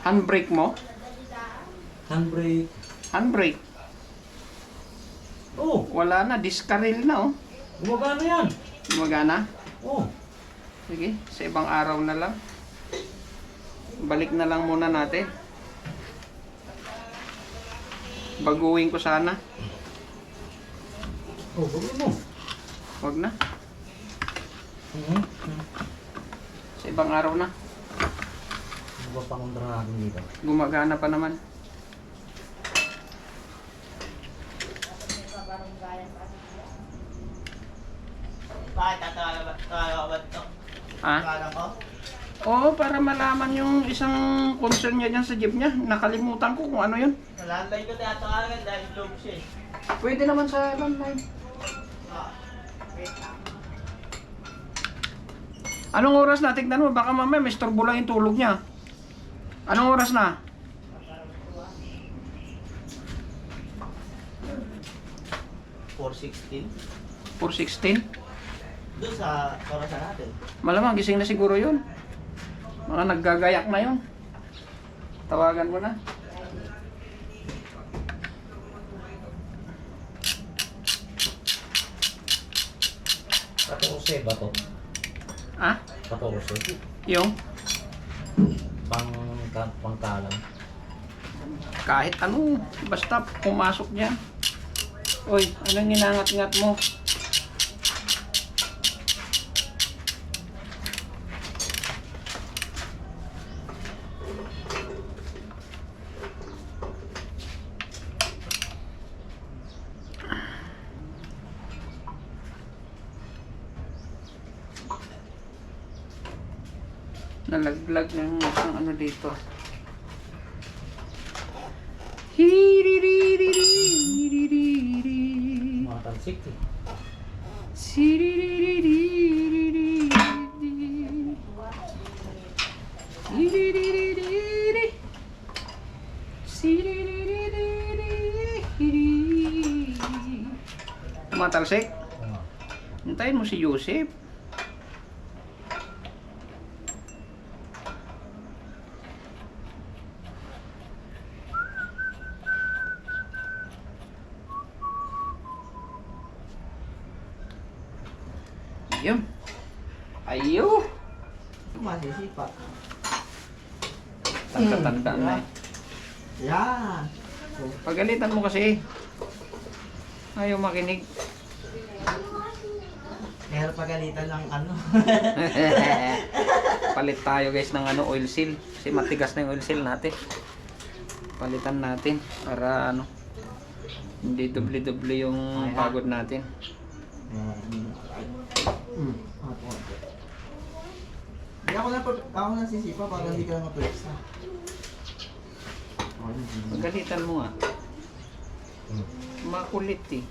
Handbrake mo? Handbrake. Handbrake. Oh, Wala na, discarrel na oh. gumagana yan. Gumagana? Oh, Sige, sa ibang araw na lang. Balik na lang muna natin. Baguhin ko sana. oh, gawin mo. Wag na. Sa ibang araw na. Ano ba pangontra natin dito? Gumagana pa naman. Bakit tatawag ba ito? Ha? Kala ko? Oo, para malaman yung isang concern niya dyan sa jeep niya. Nakalimutan ko kung ano yun. Nalanday ko tinatawagan dahil loob siya eh. Pwede naman sa landline. Wait lang. Anong oras na? Tignan mo, baka mamaya may storbo lang yung tulog niya. Anong oras na? 4:16. 4:16? Doon sa orasan natin. Malamang gising na siguro yun. Mga naggagayak na yun. Tawagan mo na. Katose ba to? Ha? Katose. Yung? Pangkalang. Kahit ano, basta pumasok niya. Uy, anong ginangat-ngat mo? Nalaglag ng isang ano dito. Mga talsik eh. Tumatalsik? Oh. Hintayin mo si Joseph. Ayun. Ayo. Masisipa. Tanda-tanda na eh. Yan. Pagalitan mo kasi. Ayaw makinig. Kaya pagalitan ng ano. Palit tayo guys ng ano, oil seal. Kasi matigas na yung oil seal natin. Palitan natin para ano, hindi doble-doble yung pagod natin. Hindi ako na sisipa para hindi ka mapulsa. Pagalitan mo nga. Makulit eh.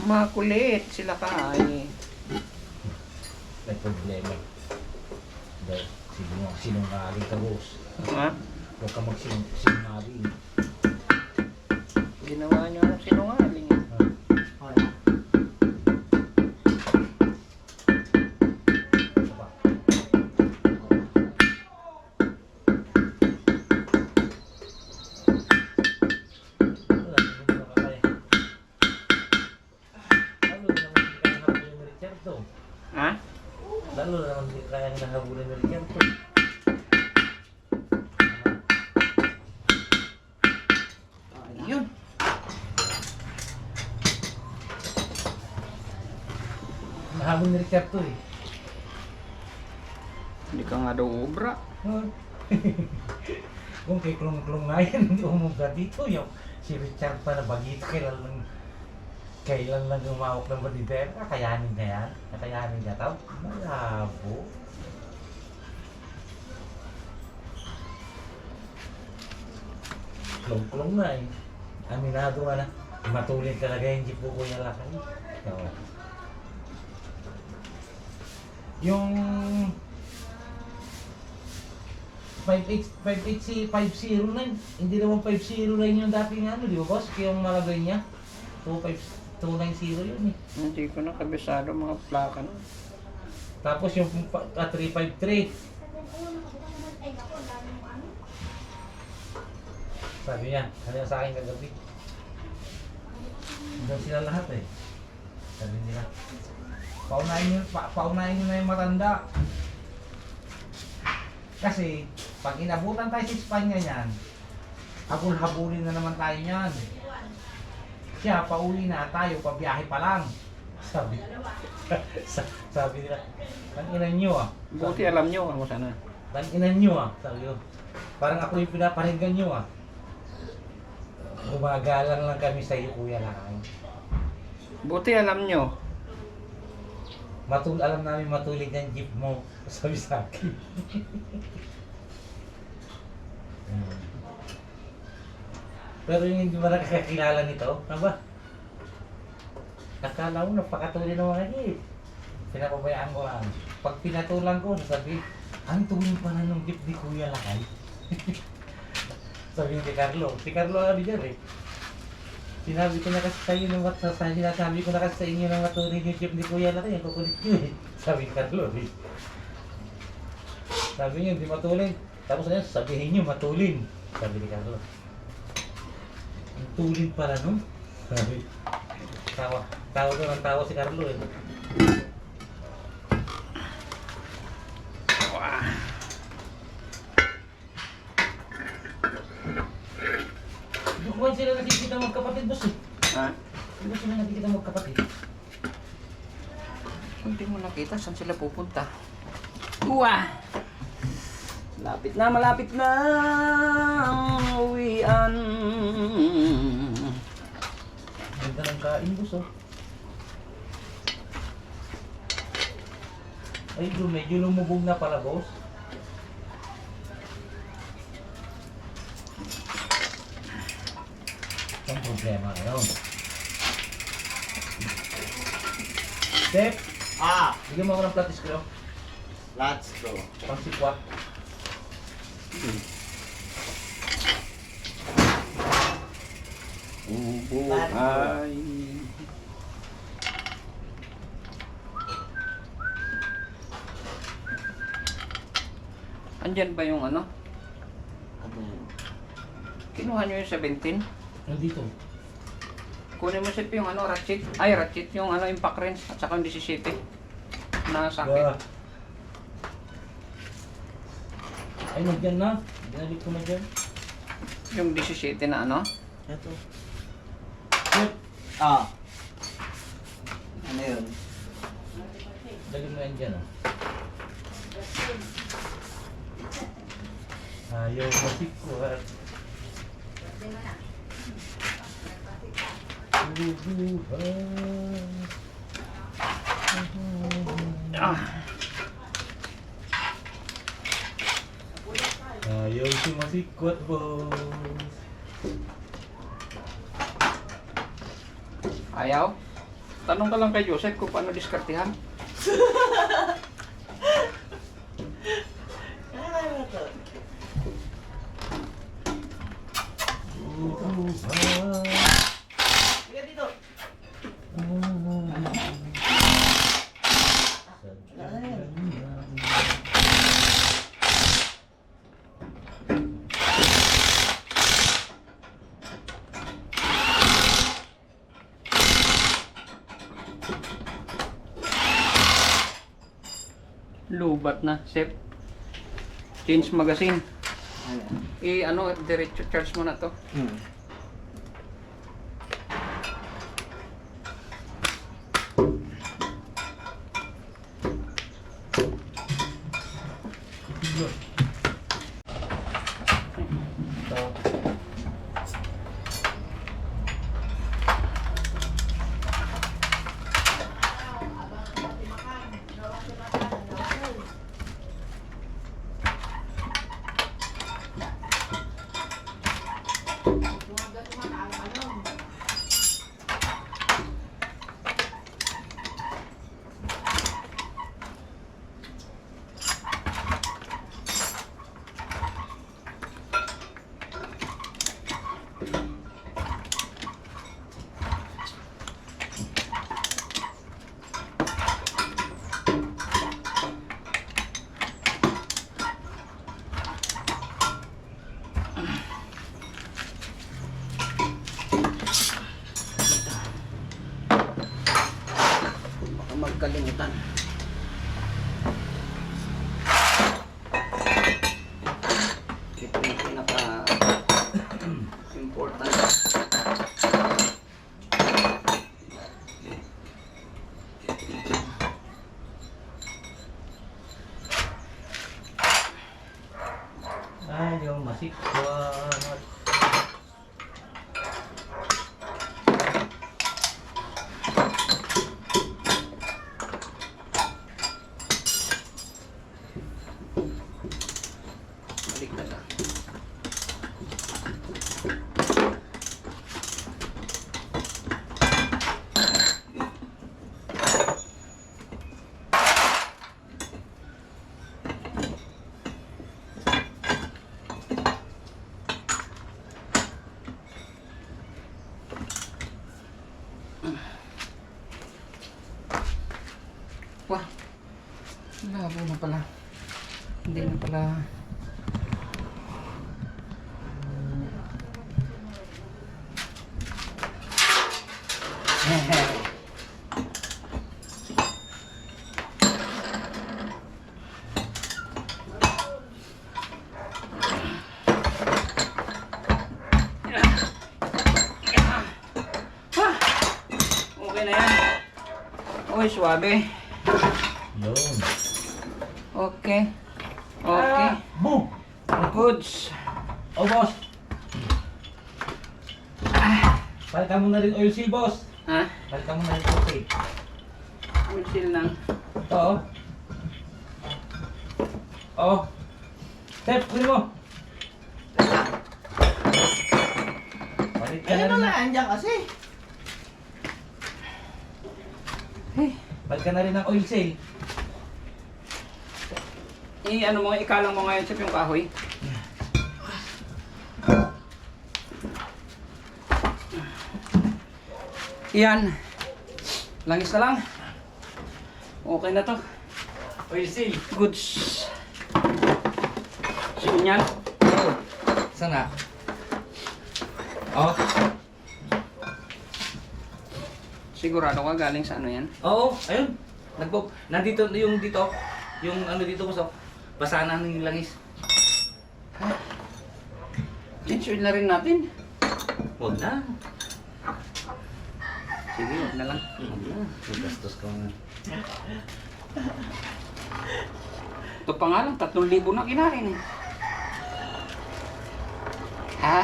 Makulit sila ka eh. May problema. Dahil sinungaling ka, boss. Ha? Huwag ka magsinungaling. Ginawa niyo ng sinungaling eh. Okay. Diba? Wala, hindi mo nakakaya. Lalo na naman hindi kaya nahabulin ni Richardo. Ha? Lalo na naman hindi kaya nahabulin ni Richardo. sabi ni Richard to eh. Hindi ka nga daw ubra. Kung kay Klong-Klong nga yan, hindi umubra dito. Yung si Richard pa na bagito, kailan lang umawak ng baditer. Kakayanin na yan. Kakayanin niya tao. Malabo. Klong-Klong na eh. Aminado nga na. Matulid talaga yung jeep ko Kuya Lakay. Oo. Yung 580, 509, hindi naman 509 yung dating ano, di ba boss? Yung malagay niya, 290 yun eh. Hindi ko na kabisado mga plaka na. Tapos yung 353, sabi niya, ano sa akin kagabi? Hanggang sila lahat eh. Sabi nila, paunahin nyo na yung matanda. Kasi, pag inabutan tayo sa Espanya niyan, habul-habulin na naman tayo niyan. Siya, pauwi na tayo, pabiyahe pa lang. Sabi, sabi nila, tang-inan nyo ah. Buti alam nyo kung sana. Tang-inan nyo ah. Sabi ko, parang ako yung pinaparinggan nyo ah. Gumagalang lang kami sa iyo, Kuya Lakay. Buti alam nyo. Alam namin matulig ng jeep mo. Sabi sa akin. Pero yung hindi mo nakakakilala nito, ano ba? Akala mo napakatuloy ng mga jeep. Pinapabayaan ko lang. Pag pinatulang ko, sabi, ang tuwing pa na ng jeep ni Kuya Lakay. Sabi ni Carlo. Si Carlo ano dyan eh. Sinabi ko na kasi sa inyo ng sinasabi ko na kasi sa inyo ng matuloy yung jeep ni Kuya Lakay. Ang kukulit nyo eh. Sabi ni Carlo eh. Sabi niyo, hindi matulin. Tapos ayun, sabihin niyo, matulin. Sabi ni Carlo. Ang tulin pala nun. Sabi. Tawa doon ang tawa si Carlo eh. Hindi ko sila nakikita magkapatid, boss eh. Ha? Hindi ko sila nakikita magkapatid. Hindi mo nakita saan sila pupunta. Uwa! Malapit na ang uwian. Ganda ng kain, boss oh. Ay, medyo lumubog na pala, boss. Ang problema ngayon. Step, bigyan mo ako ng platis ko. Let's go. Pangsikwat. Buhay. Andyan ba yung ano? Ano yun? Kinuha nyo yung 17? Nandito. Kunin mo sip yung ano, ratchet. Ay, ratchet yung ano, impact wrench. At saka yung 17. Na sakit. Ay, nandyan na. Ginalik ko na dyan. Yung 17 na ano? Ito. Step, Ano yun? dali mo yan dyan oh. Ayaw masikwat. Ayaw si masikwat, boss. Ayaw? Tanong ka lang kay Joseph kung paano diskartihan. Sige dito. Lubat na, Sep. Change magazine. Ano, diretso charge mo na to. Baka magkalimutan. Ito yung pinaka important. Ayaw masikwat. Baliktad ah. Wah, labo na pala. Hindi na pala. Okay na yan. Uy, suwabe. Yun. Okay. Okay. Boom! Goods. Oh, boss. Palitan mo na rin oil seal, boss. Ha? Palitan mo na rin oil seal. Oil seal lang. Ito, oh. Oh. Step, kunin mo. Palit ka na Ayun rin na na. andyan kasi. Palit ka na rin ng oil seal. Ano mo, ikalang mo ngayon sa yung kahoy. Yan. Langis na lang. Okay na to. Oil seal. Goods. Sino yan? Sana. Oh. Sigurado ka galing sa ano yan? Oo, ayun. Nandito yung dito. Yung ano dito ko basa na ng langis. Change oil na rin natin. Huwag na. Sige, wag na lang. Huwag na. Magastos ka nga. Ito pa nga lang, 3,000 na kinain eh. Ha?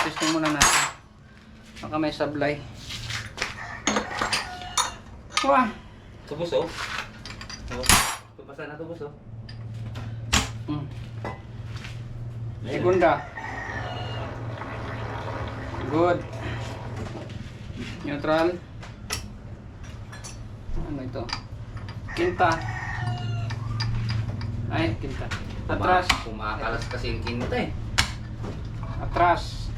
Testing muna natin. Baka may sablay. Wah! Tubos oh. Pabasa na tubos oh. Hmm. Segunda. Good. Neutral. Ano ito? Quinta. Ay, quinta. Atras. Kumakalas kasi yung kinita eh. Atras.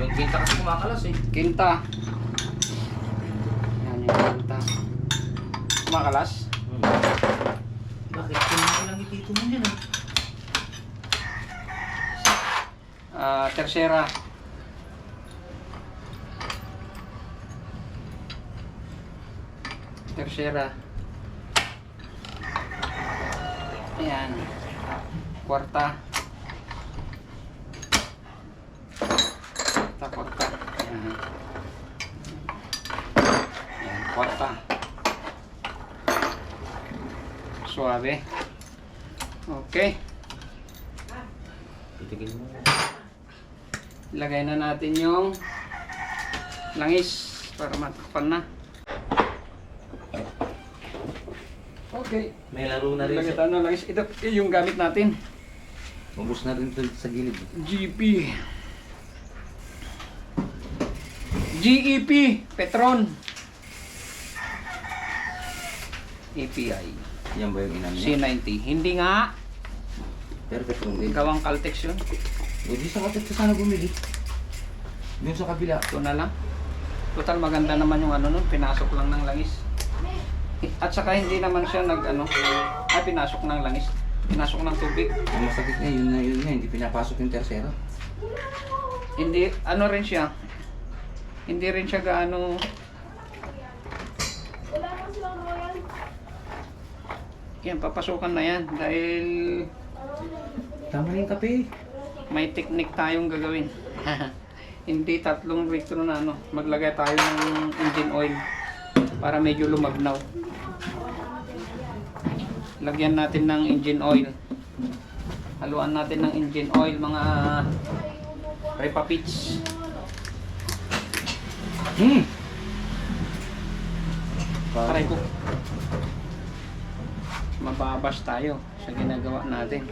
Yung kinta kasi kumakalas eh. Quinta. Yan yung quinta. Kumakalas. Bakit? Kung lang itito mo yan ah. Tercera. Tercera. Ayan. Kwarta. Kwarta. Ayan. Ayan, kwarta. Suabe. Okay. Titigil mo. Ilagay na natin yung langis para matakpan na. Okay. May laro na rin Ilagay siya. tayo ng langis. Ito yung gamit natin. Ubus na rin ito sa gilid. GP. GEP. Petron. API. Yan ba yung inano niya? C90. Hindi nga. Perfect room din. Gawang Caltex yun. O di sa katit ka sana bumili. Yung sa kabila. Ito na lang. Total maganda naman yung ano nun. Pinasok lang ng langis. At saka hindi naman siya pinasok ng langis. Pinasok ng tubig. Ang masakit niya, yun na, hindi pinapasok yung tersero. Hindi, ano rin siya. Hindi rin siya gaano. Yan, papasukan na yan. Dahil Tama na yung kape. may technique tayong gagawin. Hindi 3 litro na ano. Maglagay tayo ng engine oil para medyo lumabnaw. Lagyan natin ng engine oil. Haluan natin ng engine oil mga Repa Pitch. Aray ko. Mababas tayo sa ginagawa natin.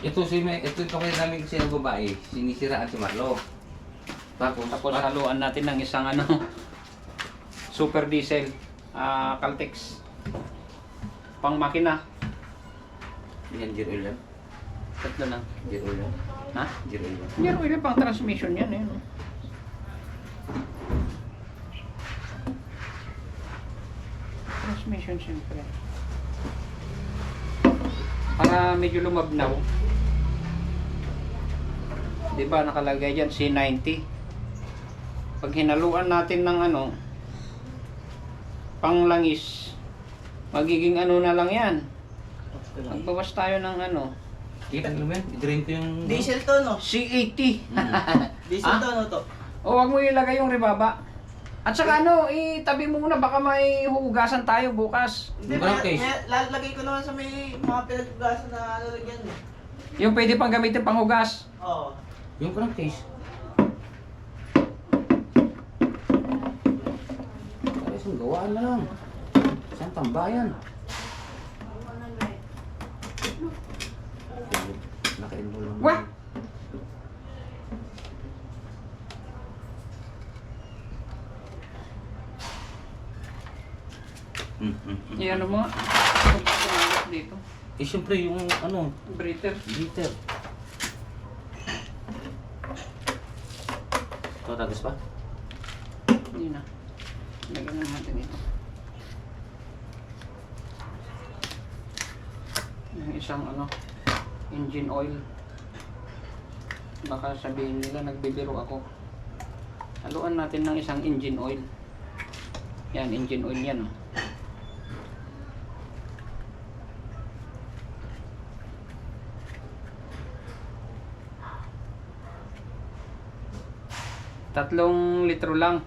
Ito kape namin kasi ng babae, sinisiraan si Marlo. Tapos haluan natin ng isang super diesel Caltex pang makina. Yan, gear oil yan. 3 lang. Gear oil yan. Ha? Gear oil yan. Gear oil pang transmission yan eh. Transmission siyempre. Para medyo lumabnaw. Diba nakalagay dyan C90. Pag hinaluan natin ng panglangis, magiging na lang yan. Magbawas tayo ng Kita mo yan? I-drain ko yung... Diesel to, no? C80. Diesel to, no to? O wag mo ilagay yung rebaba. At saka itabi mo muna baka may hugasan tayo bukas. Hindi, Yung crankcase. lalagay ko naman sa may mga pinagbugasan na lalagyan eh. Yung pwede pang gamitin pang hugas. Oo. Yung crankcase. Para isang gawaan na lang. Isang tambayan. Naka-enroll lang. Wah! Yan mo. Dito. Eh syempre yung Breather. liter. Ito tagas pa? Yun na. Lagyan na natin ito. Yung isang engine oil. Baka sabihin nila nagbibiro ako. Haluan natin ng isang engine oil. Yan, engine oil yan. 3 litro lang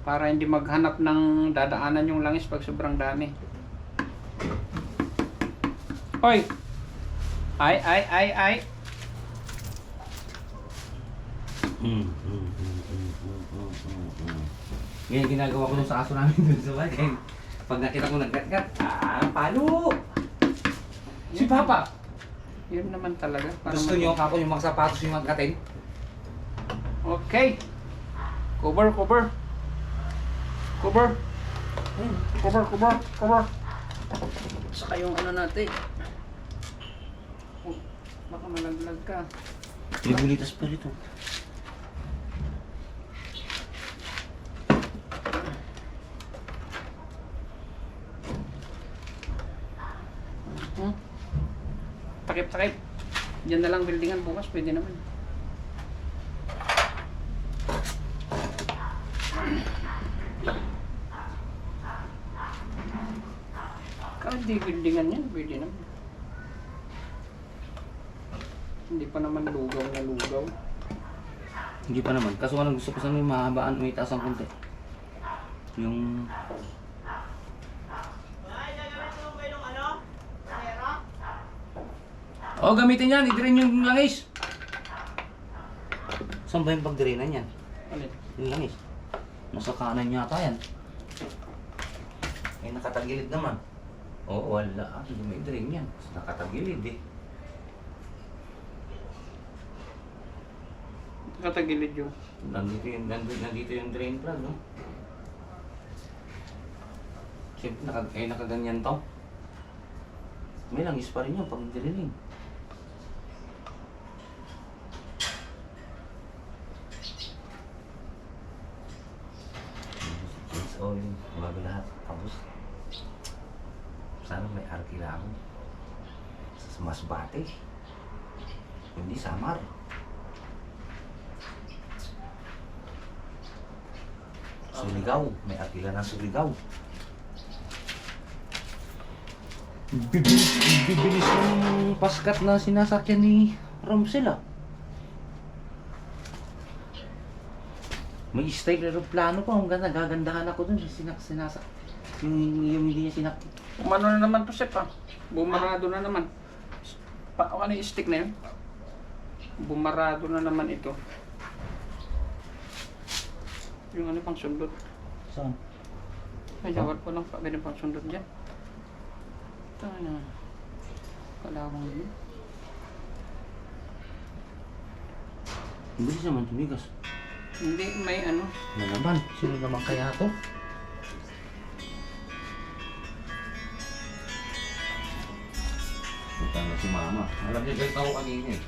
para hindi maghanap ng dadaanan yung langis pag sobrang dami. Hoy! Ay! Ngayon ginagawa ko nung sa aso namin dun sa bagay. Pag nakita ko naggat-gat, palo! Si Papa! Yun naman talaga. Para Gusto nyo ako yung mga sapatos yung magkatin? Okay. Cover. Saka yung natin. Oh, baka malaglag ka. Libulitas pa rito. Takip. Diyan na lang buildingan bukas, pwede naman. Kahit di buildingan yan, pwede naman. Hindi pa naman lugaw na lugaw. Hindi pa naman. Kaso nga lang gusto ko sana yung mahabaan, may taas ang konti. Yung... Oh, gamitin yan. I-drain yung langis. Saan ba yung pag-drainan yan? Alin? Yung langis. Nasa kanan yata yan. Eh, nakatagilid naman. Oo, wala. Hindi may drain yan. Nakatagilid eh. Katagilid yun. Nandito yung drain plug, no? Siyempre, nakaganyan to. May langis pa rin yun pag drilling. Change oil, bago lahat. Tapos, sana may arkila ako. Sa Masbate. Hindi Samar. Surigao, may arkila ng Surigao. Bibilis ng paskat na sinasakyan ni Ramsel ah. May style aeroplano pa, hanggang nagagandahan ako dun sa sinasak. Yung hindi niya sinak. Umano na naman to, Sep, ah. Bumarado na naman. Ano yung stick na yun? Bumarado na naman ito. Yung ano pang sundot. Saan? Ay, jawad ko lang pa. Ganun pang sundot dyan. Ito na. Kalawang yun. Bilis naman tumigas. Hindi, may ano. Ano naman? Sino naman kaya to? Punta na si Mama. Alam niya galit ako kanina eh.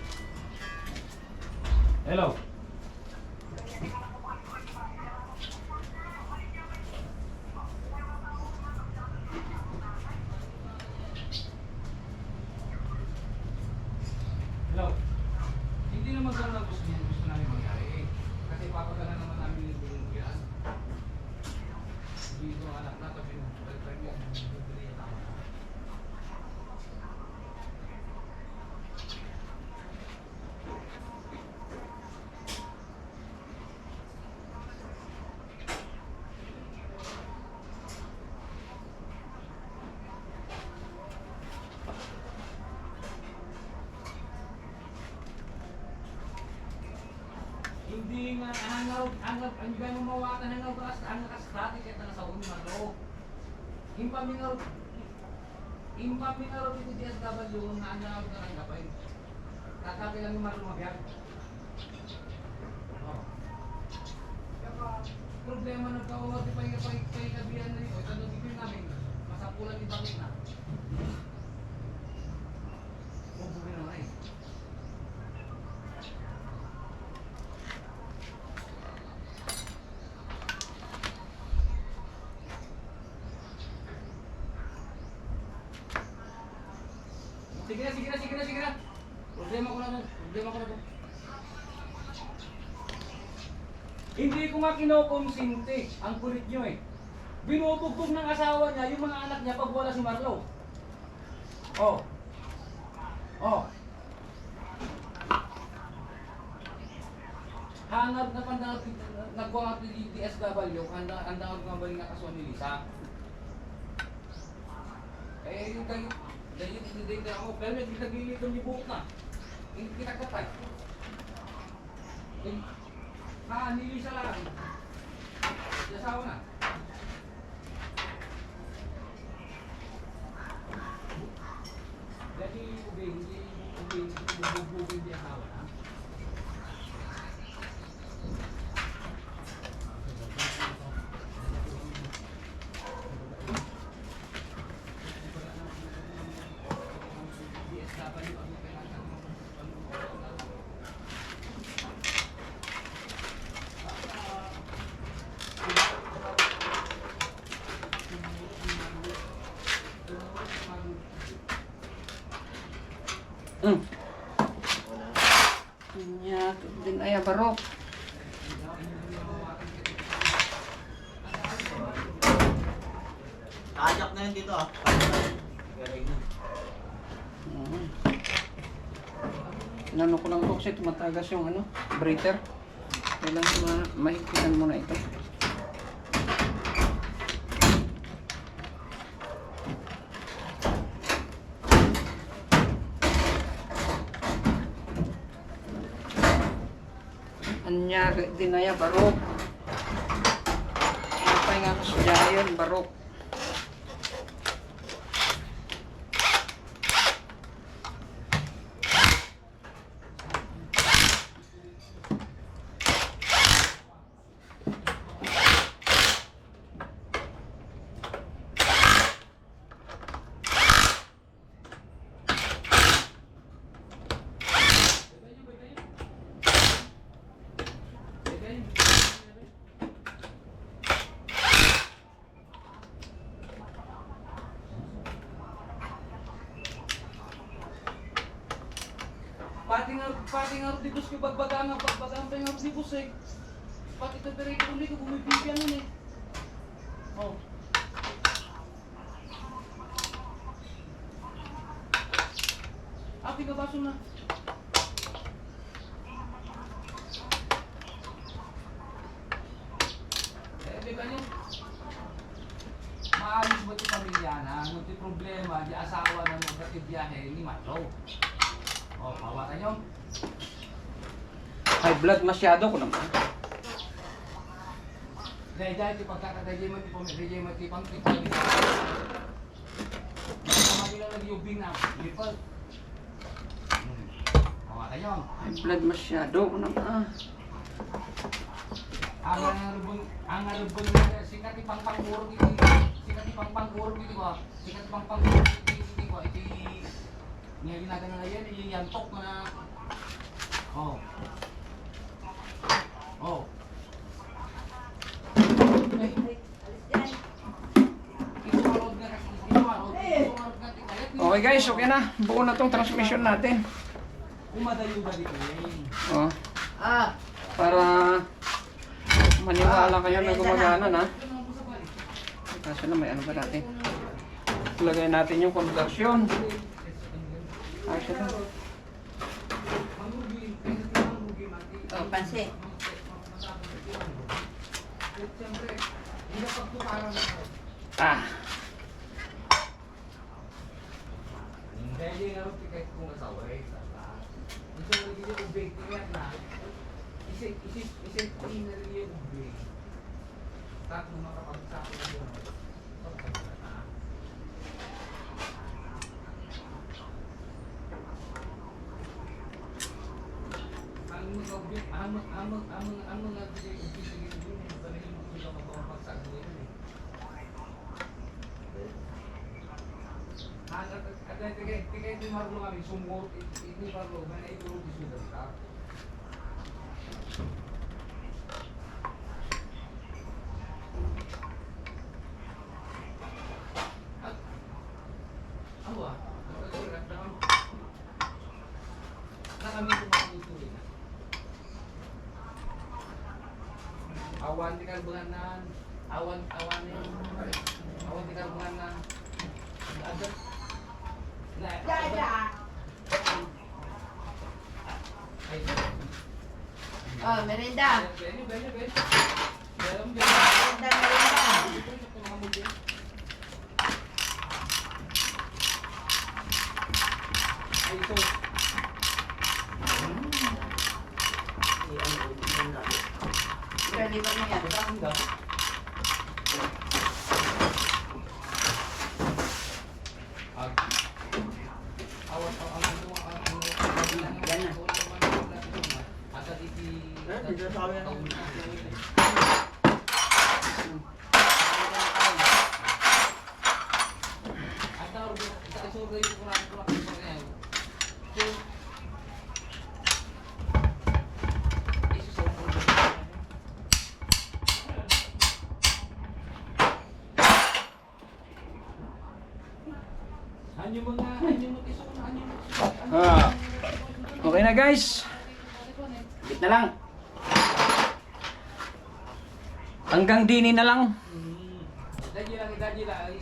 Hello? Hello. Hindi naman ganun ang gusto namin mangyari eh. Kasi papagana naman namin yung bulong yan. Dito ang anak na tabi ng boyfriend mo. Bibili yan ako. Hindi nga ang iba mo mawatan hangaw kas ang nakastati ket na sa unma do. Impamingaw dito di SW nga ang gapay. Kakapilan mo marumabyak. Oh. Problema na kawo di pay kabiyan na ito. Tanong dito namin masapulan ni bakit na. Bubuhin na eh. Sige na. Problema ko na to. Hindi ko nga kinokonsinte ang kulit nyo eh. Binutugtog ng asawa niya yung mga anak niya pag wala si Marlo. Oh. Hangad na pandang nagbuhat ni DSW, ang dangag ng balik na kasuan ni Lisa. Eh, yung kayo, dahil hindi ako, pero nagigilid yung buhok na. Hindi kita katay. Nilisa lang. Yasawa na. Dahil hindi asawa na. Ya, din ay barok. Kajak na yun dito ah. Inano ko lang to kasi tumatagas yung ano, breather. Kailangan mahigpitan mo na ito. Anya dinaya barok. Apa nga sa jayon barok. Pati nga di bus ko bagbagang pa nga di bus eh. Pati temperature ulit ko bumibigyan nun eh. Oh. Api ka baso na. Beka nyo. Maayos ba yung pamilya na? Ano yung problema? Di asawa na magkatibiyahe ni Matlo. Oh, mawata nyo. High blood masyado ko naman. Dahil di pagkakadayay matipang tipal. Sama nila nag-yubing na. Lipal. Mawata nyo. High blood masyado ko naman. Ang arubon nila, sikat ipang pangurog iti. Sikat ipang pangurog iti ko. Sikat ipang pangurog iti ko. Iti niya ginagana na yan, iyantok na. Oh. Oh. Okay guys, okay na. Buo na tong transmission natin. Umadayo ba dito eh? Oh. Para maniwala kayo na gumagana na. Kaso na may ano ba natin? Lagay natin yung conversion. Ayos na. Oh, pansin. Ah. Dahil nga rin kahit kung asawa eh. Ito lagi yung ubig. Tingnan na. Isip na rin yung ubig. Tatlo makapagsakin na yun. Ang mga ubig sa gilid yun. Talagang yung ubig ang makapagsakin na yun eh. Tigay di marunong kami sumot, ini marunong, mana itu di sudah tak. Apa? Nak kami kumatutuin. Awan tinggal benganan, awan tinggal benganan. Ada. Oh, merenda. Merenda, merenda. Pwede ba niya? Ah. Okay na guys. Bit na lang. Hanggang dini na lang. Daji lang.